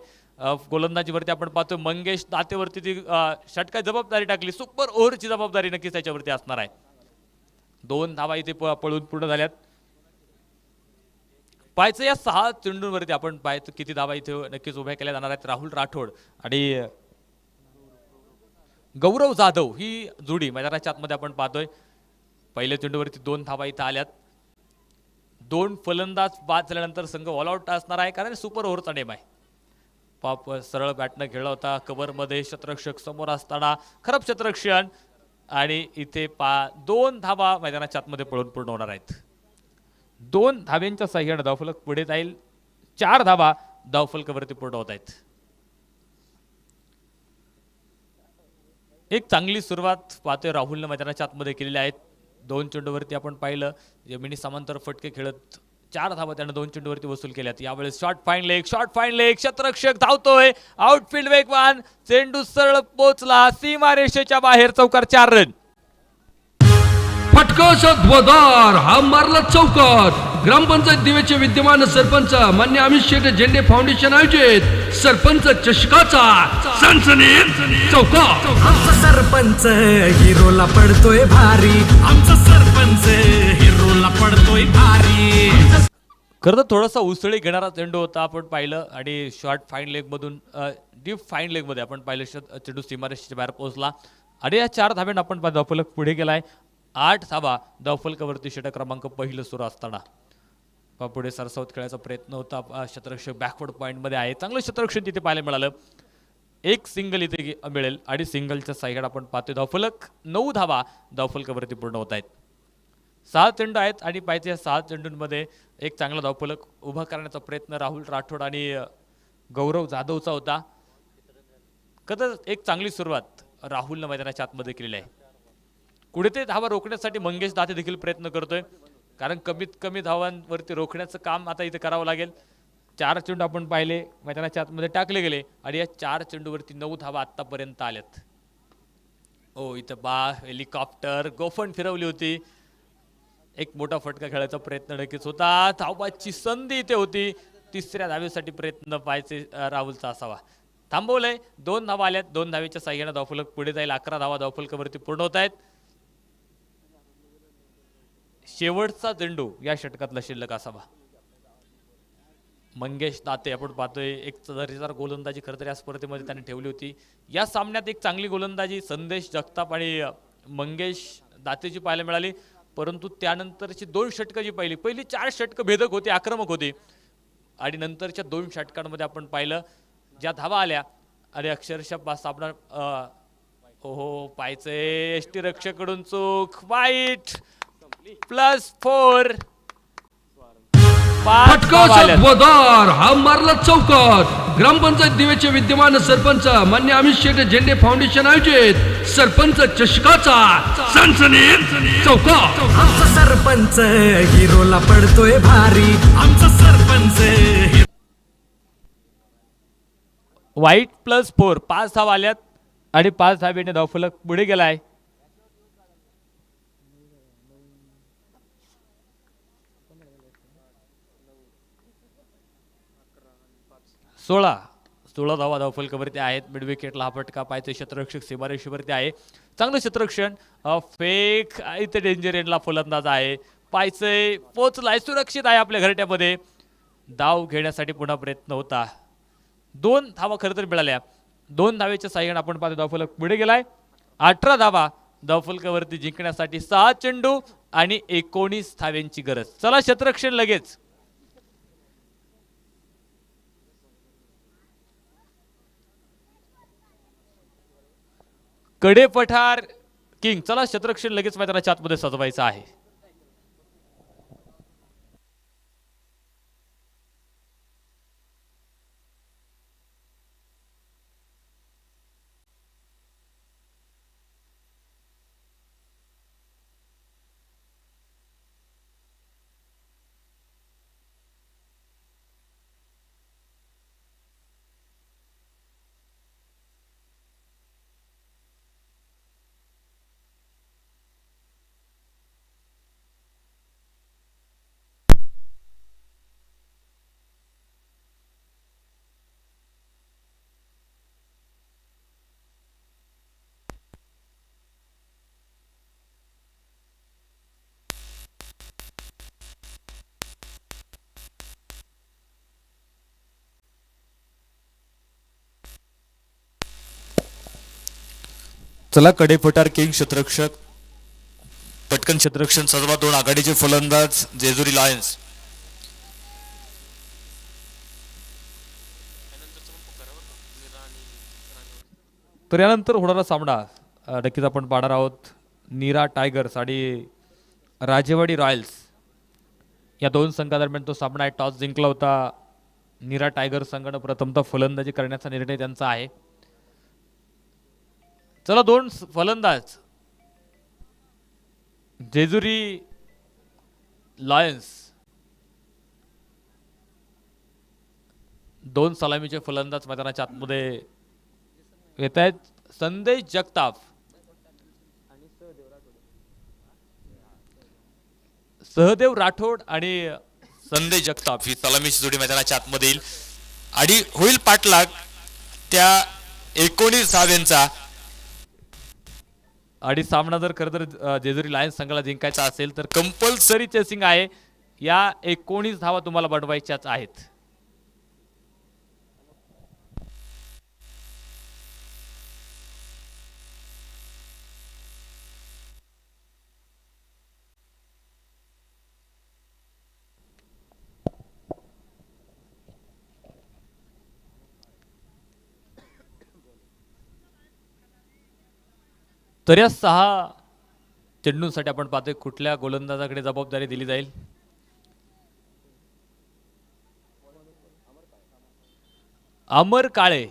गोलंदाजीवरती आपण पाहतो मंगेश दातेवरती ती षटका जबाबदारी टाकली. सुपर ओव्हरची जबाबदारी नक्कीच त्याच्यावरती असणार आहे. 2 धावा इथे पळून पूर्ण झाल्यात. पाहायचं या 6 चेंडूंवरती आपण पाहायचं किती धावा इथे नक्कीच उभ्या केल्या जाणार आहेत. राहुल राठोड आणि गौरव जाधव ही जोडी मैदानाच्या आतमध्ये आपण पाहतोय. पहिल्या चेंडूवरती 2 धावा इथं आल्यात. 2 फलंदाज बाद झाल्यानंतर संघ ऑल आउट असणार आहे, कारण सुपर ओव्हरचा नेम आहे. पाप सरळ बॅटनं खेळला होता कव्हरमध्ये, क्षेत्ररक्षक समोर असताना खराब क्षेत्ररक्षण आणि इथे 2 धावा मैदानाच्या आतमध्ये पळून पूर्ण होणार आहेत. 2 धाब्यांच्या साह्याने धावफलक पुढे जाईल. 4 धावा धावफलकावरती पूर्ण होत आहेत. एक चांगली सुरुवात पाहतोय राहुलनं मैदानाच्या आतमध्ये केलेली आहे. 2 चेंडूवरती आपण पाहिलं जमिनी समांतर फटके खेळत 4 धावा त्यानं 2 चेंडूवरती वसूल केल्यात. यावेळेस शॉर्ट फाईन लेग क्षेत्ररक्षक धावतोय. आउटफील्ड वेगवान, चेंडू सरळ पोचला सीमारेषेच्या बाहेर. चौकार 4 रन. फटका ध्वजार हा मारला चौकार. ग्रामपंचायत दिवेचे विद्यमान सरपंच मान्य अमित शेठ झेंडे फाउंडेशन आयोजित सरपंच चषकाचा सनसनीत चौकार. आमचा सरपंच हिरोला पडतोय भारी. आमचा सरपंच हिरोला पडतोय भारी. खरं तर थोडासा उसळी घेणारा चेंडू होता आपण पाहिलं आणि शॉर्ट फाईन लेग मधून डीप फाईन लेग मध्ये आपण पाहिलं चेंडू सीमारेषेच्या बाहेर पोहोचला आणि या 4 धाब्यानं आपण धावफलक पुढे गेलाय. 8 धावा धावफलकावरती षटक क्रमांक पहिलं सुरू असताना पुढे सरसावत खेळायचा प्रयत्न होता. क्षेत्ररक्षक बॅकवर्ड पॉईंट मध्ये आहे. चांगलं क्षेत्ररक्षण तिथे पाहायला मिळालं. एक सिंगल इथे मिळेल आणि सिंगलच्या साईड आपण पाहतोय धावफलक 9 धावा धावफलकावरती पूर्ण होत आहेत. 6 चेंडू आहेत आणि पाहिजे या 6 चेंडूंमध्ये एक चांगला धावफलक उभा करण्याचा प्रयत्न राहुल राठोड आणि गौरव जाधवचा होता. कदाच एक चांगली सुरुवात राहुलनं मैदानाच्या आतमध्ये केलेली आहे. पुढे ते धावा रोखण्यासाठी मंगेश दाते देखील प्रयत्न करतोय, कारण कमीत कमी धावांवरती रोखण्याचं काम आता इथे करावं लागेल. 4 चेंडू आपण पाहिले मैदानाच्या आतमध्ये टाकले गेले आणि या 4 चेंडूवरती 9 धावा आतापर्यंत आल्यात. इथं हेलिकॉप्टर गोफण फिरवली होती. एक मोठा फटका खेळायचा प्रयत्न नक्कीच होता. धावबाची संधी इथे होती. 3ऱ्या धावेसाठी प्रयत्न पाहायचे राहुलचा असावा. थांबवलंय. 2 धावा आल्यात. 2 धावेच्या साह्याने धावफलक पुढे जाईल. 11 धावा धावफलकावरती पूर्ण होत आहेत. शेवटचा चेंडू या षटकातला शिल्लक असावा. मंगेश दाते आपण पाहतोय एक दर्जेदार गोलंदाजी खरं तर या स्पर्धेमध्ये त्याने ठेवली होती. या सामन्यात एक चांगली गोलंदाजी संदेश जगताप आणि मंगेश दातेची पाहायला मिळाली. परंतु त्यानंतरची 2 षटकं जी पहिली 4 षटकं भेदक होती, आक्रमक होती आणि नंतरच्या 2 षटकांमध्ये आपण पाहिलं ज्या धावा आल्या आणि अक्षरशः सामना हो पायचे एसटी रक्षकडून चूक वाईट +4 फटका वदार हा मारला चौकात ग्रामपंचायत दिवेचे विद्यमान सरपंच मान्य अमित शेट झेंडे फाउंडेशन आयोजित सरपंच चषकाचा सनसनीत चौकात. आमचा सरपंच हिरोला पडतोय भारी. आमचा सरपंच वाईट +4 5 धावा आल्यात आणि 5 धावेने धावफलक पुढे गेलाय. सोळा धावा धावफलकावरती आहेत. मिड विकेटला हा फटका पायचे क्षेत्ररक्षक सीमारेषेवरती आहे. चांगलं क्षेत्ररक्षण फेक इथे डेंजर एंडला फलंदाज आहे. पायचे पोचलाय सुरक्षित आहे आपल्या घरट्यामध्ये. धाव घेण्यासाठी पुन्हा प्रयत्न होता. 2 धावा खरं तर मिळाल्या. 2 धावेच्या साह्याने आपण पाहतो धावफलक पुढे गेलाय. 18 धावा धावफलकावरती जिंकण्यासाठी 6 चेंडू आणि 19 धाव्यांची गरज. चला क्षेत्ररक्षण लगेच. कडे पठार किंग. चला क्षेत्ररक्षण लगेच मैदानाच्या आतमध्ये सजवायचं आहे. चला कडेपठार किंग क्षेत्ररक्षक पटकन क्षेत्ररक्षण सर्व 2 आघाडीचे फलंदाज जेजुरी लायन्स. तर यानंतर होणारा सामना नक्कीच आपण पाहणार आहोत. नीरा टायगर्स आणि राजेवाडी रॉयल्स या 2 संघादरम्यान तो सामना आहे. टॉस जिंकला होता नीरा टायगर्स संघानं. प्रथमतः फलंदाजी करण्याचा निर्णय त्यांचा आहे. चला 2 फलंदाज जेजुरी लायन्स 2 सलामीचे फलंदाज मैदानाच्या आतमध्ये येत आहेत. संदेश जगताप सहदेव राठोड आणि संदेश जगताप ही सलामीची जोडी मैदानाच्या आतमध्ये येईल आणि होईल पाठलाग त्या 19 धाव्यांचा. आणि सामना जर खरं तर जेजुरी लायन्स संघाला जिंकायचा असेल तर कंपल्सरी चेसिंग आहे. या 19 धावा तुम्हाला बनवायच्याच आहेत. तर या 6 चेंडूंसाठी आपण पाहतोय कुठल्या गोलंदाजाकडे जबाबदारी दिली जाईल. अमर काळे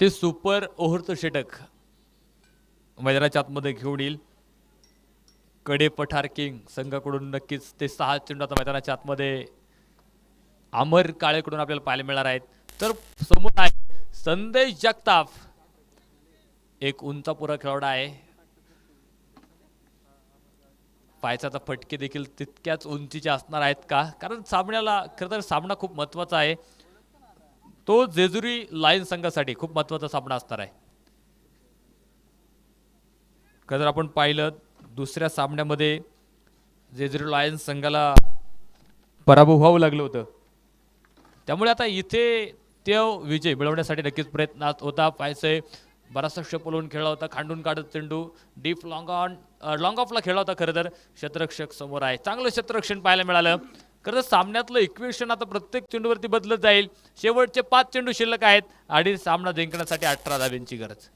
ते सुपर ओव्हरचं षटक मैदानाच्या आतमध्ये घेऊन येईल. कडे पठार किंग संघाकडून नक्कीच ते 6 चेंडू आता मैदानाच्या आतमध्ये अमर काळेकडून आपल्याला पाहायला मिळणार आहेत. तर समोर आहे संदेश जगताप. एक उंचापुरा खेळाडू आहे. पायचाचा फटके देखील तितक्याच उंचीचे असणार आहेत का? कारण सामन्याला खरं तर सामना खूप महत्त्वाचा आहे. तो जेजुरी लायन्स संघासाठी खूप महत्त्वाचा सामना असणार आहे. जर आपण पाहिलं दुसऱ्या सामन्यामध्ये जेजुरी लायन्स संघाला पराभव व्हावं लागलं होतं. त्यामुळे आता इथे तो विजय मिळवण्यासाठी नक्कीच प्रयत्नात होता. पायसे बराचसा षपलवून खेळला होता, खांडून काढत चेंडू डीप लॉंग ऑफला खेळला होता. खरं तर क्षेत्ररक्षक समोर आहे, चांगलं क्षेत्ररक्षण पाहायला मिळालं. खरं तर सामन्यातलं इक्वेशन आता प्रत्येक चेंडूवरती बदलत जाईल. शेवटचे 5 चेंडू शिल्लक आहेत आणि सामना जिंकण्यासाठी 18 धाब्यांची गरज.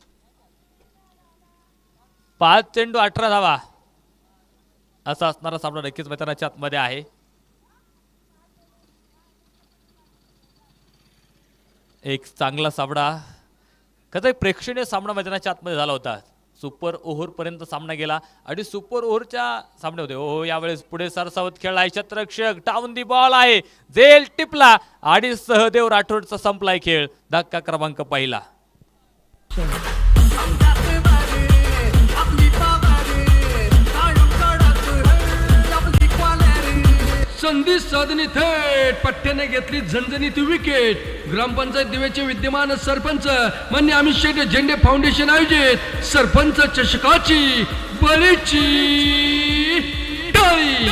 5 चेंडू 18 धावा असा असणारा सामना नक्कीच मैदानाच्या आतमध्ये आहे. एक चांगला सामना, कसा एक प्रेक्षणीय सामना मैदानाच्या आतमध्ये झाला होता. सुपर ओव्हर पर्यंत सामना गेला आणि सुपर ओव्हरच्या सामने होते. हो यावेळेस पुढे सरसावत खेळलाय क्षेत्ररक्षक, डाऊन दी बॉल आहे, झेल टिपला आणि सहदेव राठोडचा संपलाय खेळ. धक्का क्रमांक पहिला. संधी साधणी थेट पट्ट्याने घेतली झणझणीत विकेट. ग्रामपंचायत दिवेचे विद्यमान सरपंच मान्य अमित शेट झेंडे फाउंडेशन आयोजित सरपंच चषकाची बळीची टाळी.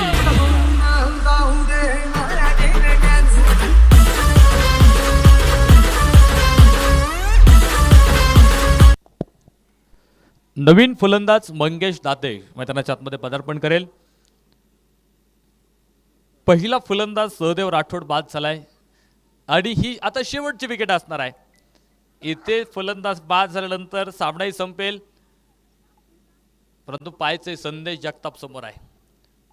नवीन फलंदाज मंगेश दाते मैदानाच्या आतमध्ये पदार्पण करेल. पहिला फलंदाज सहदेव राठोड बाद झालाय आणि ही आता शेवटची विकेट असणार आहे. इथे फलंदाज बाद झाल्यानंतर सामनाही संपेल. परंतु पायचे संदेश जगताप समोर आहे.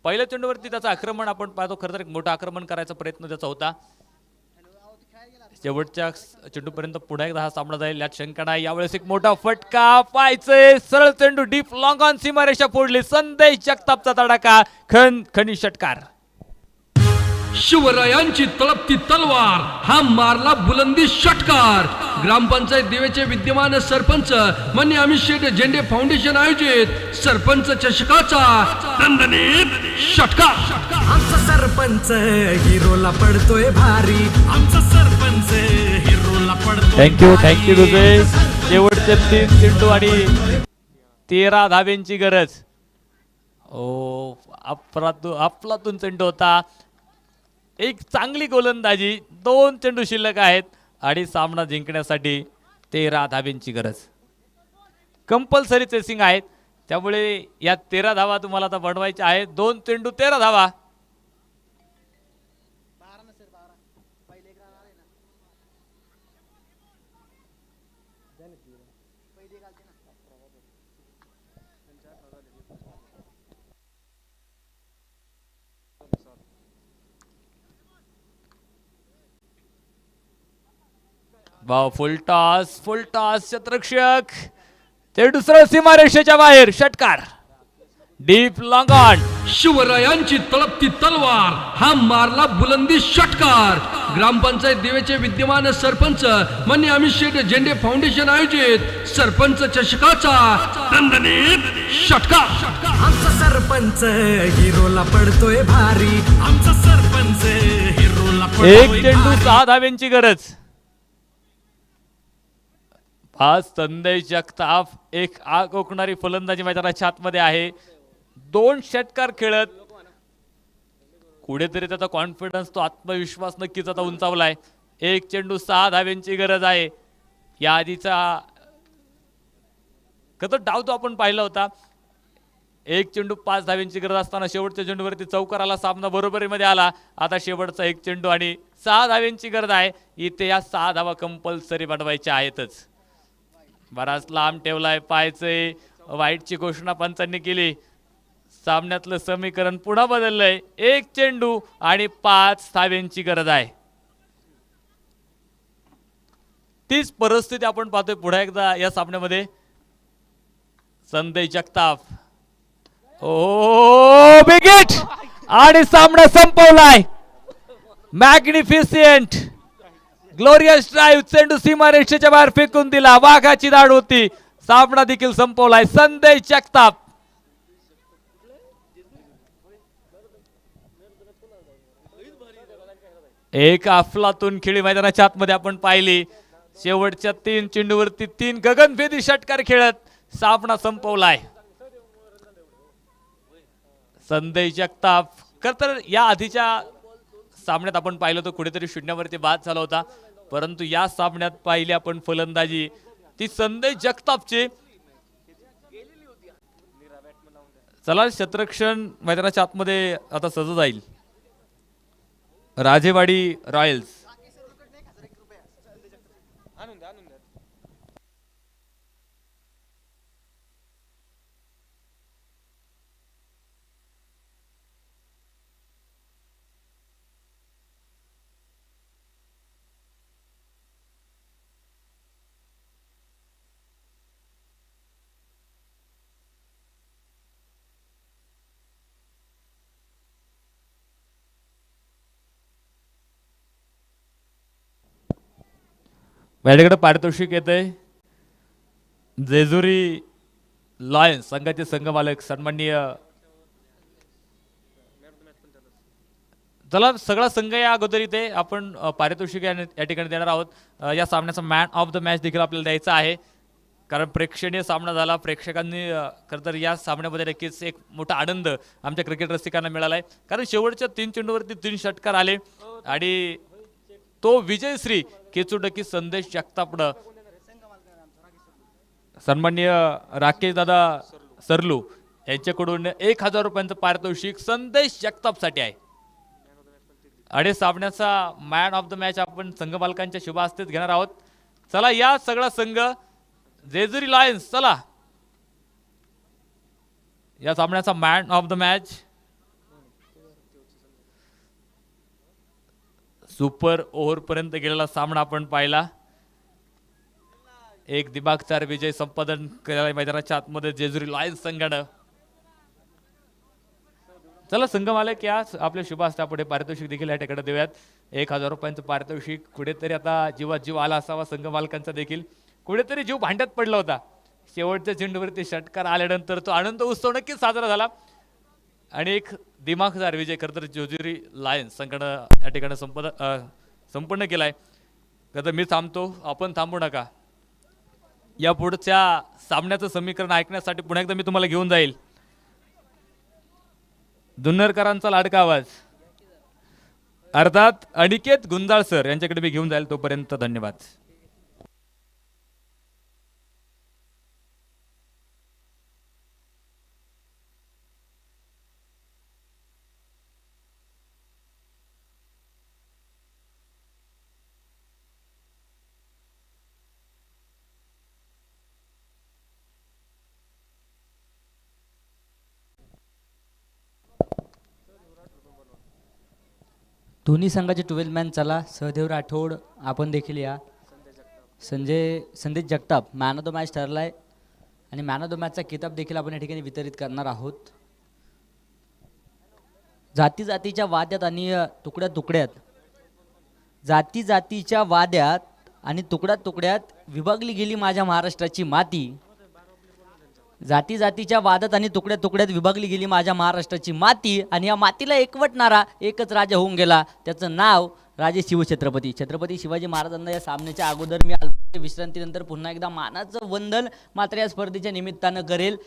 पहिल्या चेंडूवरती त्याचं आक्रमण आपण पाहतो. खरं तर एक मोठं आक्रमण करायचा प्रयत्न त्याचा होता. शेवटच्या चेंडूपर्यंत पुन्हा एकदा हा सामना जाईल यात शंका नाही. यावेळेस एक मोठा फटका, पायचे सरळ चेंडू डीप लॉंग ऑन सीमारेषा फोडली. संदेश जगतापचा तडाखा, खणी षटकार. शिवरायांची तळपती तलवार, हा मारला बुलंदी षटकार. ग्रामपंचायत दिवेचे विद्यमान सरपंच मान्य अमित शेट झेंडे फाउंडेशन आयोजित सरपंच चषकाचा दणदणीत षटकार. आमचा सरपंच हिरोला पडतोय भारी. आमचा सरपंच हिरोला पडतोय. थँक्यू तुझे. शेवटचे 3 चेंडू आणि 13 धाब्यांची गरज. ओ अफलातून चेंडू होता. एक चांगली गोलंदाजी, 2 चेंडू शिल्लक आहेत आणि सामना जिंकण्यासाठी 13 धाब्यांची गरज. कंपल्सरी चेसिंग आहेत त्यामुळे या 13 धावा तुम्हाला आता बनवायच्या आहेत. 2 चेंडू 13 धावा. फुल टॉस क्षेत्ररक्षक, ते दुसरं सीमारेषेच्या बाहेर षटकार डीप लॉंग ऑन. शिवरायांची तळपती तलवार, हा मारला बुलंदी षटकार. ग्रामपंचायत दिवेचे विद्यमान सरपंच मान्य अमित शेट झेंडे फाउंडेशन आयोजित सरपंच चषकाचा दणदणीत षटकार. आमचा सरपंच हिरोला पडतोय भारी. आमचा सरपंच हिरोला पडतोय. 1 चेंडू 6 धाब्यांची गरज. आज संदेश जगताप एक आग ओकणारी फलंदाजी मैदानाच्या आतमध्ये आहे. 2 षटकार खेळत कुठेतरी त्याचा कॉन्फिडन्स, तो आत्मविश्वास नक्कीच आता उंचावलाय. 1 चेंडू 6 धाब्यांची गरज आहे. या आधीचा कसं डाव तो आपण पाहिला होता. 1 चेंडू 5 धाब्यांची गरज असताना शेवटच्या चेंडूवरती चौकार आला, सामना बरोबरीमध्ये आला. आता शेवटचा 1 चेंडू आणि 6 धाब्यांची गरज आहे. इथे या 6 धावा कंपल्सरी बनवायच्या आहेतच. बराच लांब ठेवलाय पायचे. वाईटची घोषणा पंचांनी केली. सामन्यातलं समीकरण पुन्हा बदललंय. 1 चेंडू आणि 5 धाब्यांची गरज आहे. तीच परिस्थिती आपण पाहतोय पुन्हा एकदा या सामन्यामध्ये. संदेश जगताप, ओ विकेट आणि सामना संपवलाय. मॅग्निफिसियंट ग्लोरियस ड्राइव्ह, चेंडू सीमारेषेच्या बाहेर फेकून दिला. वाघाची दाढ होती. सामना देखील संपवलाय. संदेश जगताप. एक अफलातून खेळी मैदानाच्या आतमध्ये आपण पाहिली. शेवटच्या 3 चेंडूवरती 3 गगनभेदी षटकार खेळत सामना संपवलाय. संदेश जगताप. खरं तर या आधीच्या सामन्यात आपण पाहिलं तर कुठेतरी शून्यावरती बाद झाला होता. परंतु या सामन्यात पाहिली आपण फलंदाजी, ती संदेश जगतापची. चला क्षेत्ररक्षण मैदानाच्या आतमध्ये आता सजत जाईल राजेवाडी रॉयल्स. माझ्याकडे पारितोषिक येत आहे. जेजुरी लॉयन्स संघाचे संघमालक सन्माननीय, चला सगळा संघ या अगोदर इथे आपण पारितोषिक या ठिकाणी देणार आहोत. या सामन्याचा मॅन ऑफ द मॅच देखील आपल्याला द्यायचा आहे, कारण प्रेक्षणीय सामना झाला. प्रेक्षकांनी खरं तर या सामन्यामध्ये नक्कीच एक मोठा आनंद आमच्या क्रिकेट रसिकांना मिळाला आहे, कारण शेवटच्या 3 चेंडूवरती 3 षटकार आले आणि तो विजयश्री केचुडकी संदेश जगतापडं सन्माननीय राकेश दादा सरलू यांच्याकडून 1000 रुपयांचं पारितोषिक संदेश जगतापसाठी आहे. आणि सामन्याचा मॅन ऑफ द मॅच आपण संघ मालकांच्या शुभ हस्तेच घेणार आहोत. चला या सगळा संघ जेजुरी लायन्स, चला या सामन्याचा man of the match. Super over पर्यंत गेलेला सामना आपण पाहिला. एक दिमागदार विजय संपादन केलेला मैदानाच्या आतमध्ये जेजुरी लायन्स संघानं. चला संघ मालक या आपल्या शुभ हस्ते पुढे पारितोषिक देखील या ठिकाणी देऊयात. 1000 रुपयांचं पारितोषिक. कुठेतरी आता जीवात जीव आला असावा संघ मालकांचा देखील. कुठेतरी जीव भांड्यात पडला होता. शेवटच्या चेंडूवरती षटकार आल्यानंतर तो आनंद उत्सव नक्कीच साजरा झाला आणि एक दिमागदार विजय खरं तर जेजुरी लायन्स संघानं या ठिकाणी संपन्न केलाय. खरं मी थांबतो, आपण थांबू नका. या पुढच्या सामन्याचं समीकरण ऐकण्यासाठी पुन्हा एकदा मी तुम्हाला घेऊन जाईल. जुन्नरकरांचा लाडका आवाज अर्थात अनिकेत गुंजाळ सर यांच्याकडे मी घेऊन जाईल. तोपर्यंत धन्यवाद. दोन्ही संघाचे 12 मॅन चला. सहदेव राठोड आपण देखील या. Sandesh Jagtap man of the match ठरलाय आणि मॅन ऑफ द मॅचचा किताब देखील आपण या ठिकाणी वितरित करणार आहोत. जाती जातीच्या वाद्यात आणि तुकड्या तुकड्यात, जाती जातीच्या वाद्यात आणि तुकड्यात तुकड्यात विभागली गेली माझ्या महाराष्ट्राची माती. जाती जातीच्या वादात आणि तुकड्या तुकड्यात विभागली गेली माझ्या महाराष्ट्राची माती आणि या मातीला एकवटणारा एकच राजा होऊन गेला, त्याचं नाव राजे शिवछत्रपती. छत्रपती शिवाजी महाराजांना या सामन्याच्या अगोदर मी अल्प विश्रांतीनंतर पुन्हा एकदा मानाचं वंदन मात्र या स्पर्धेच्या निमित्तानं करेल.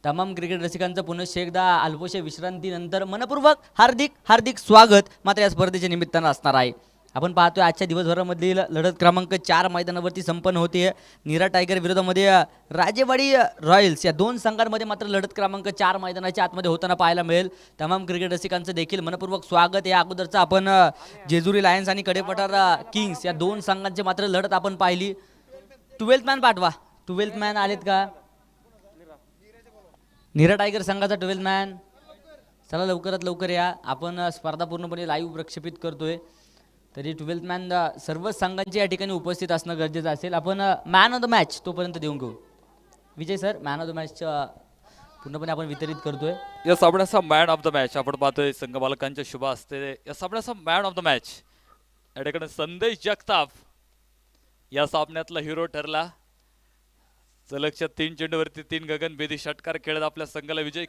तमाम क्रिकेट रसिकांचं पुनश्च एकदा अल्पशा विश्रांतीनंतर मनपूर्वक हार्दिक हार्दिक स्वागत मात्र या स्पर्धेच्या निमित्तानं असणार आहे. आपण पाहतोय आजच्या दिवसभरामधील लढत क्रमांक 4 मैदानावरती संपन्न होते. नीरा टायगर विरोधामध्ये राजेवाडी रॉयल्स या दोन संघांमध्ये मात्र लढत क्रमांक 4 मैदानाच्या आतमध्ये होताना पाहायला मिळेल. तमाम क्रिकेट रसिकांचं देखील मनपूर्वक स्वागत. या अगोदरचं आपण जेजुरी लायन्स आणि कडेपठार किंग्स या दोन संघांची मात्र लढत आपण पाहिली. 12th मॅन पाठवा. 12th मॅन आलेत का? नीरा टायगर संघाचा 12th मॅन चला लवकरात लवकर या. आपण स्पर्धा पूर्णपणे लाईव्ह प्रक्षेपित करतोय तरी 12th मॅन सर्व संघांचे या ठिकाणी उपस्थित असणं गरजेचं असेल. आपण मॅन ऑफ द मॅच तोपर्यंत देऊन घेऊ. Vijay sir man of the match पूर्णपणे आपण वितरित करतोय. या सामन्याचा मॅन ऑफ द मॅच आपण पाहतोय संघ मालकांच्या शुभ असते. या सामन्याचा मॅन ऑफ द मॅच या ठिकाणी संदेश जगताप या सामन्यातला हिरो ठरला. सलगच्या 3 चेंडूवरती 3 गगनभेदी षटकार खेळत आपल्या संघाला विजय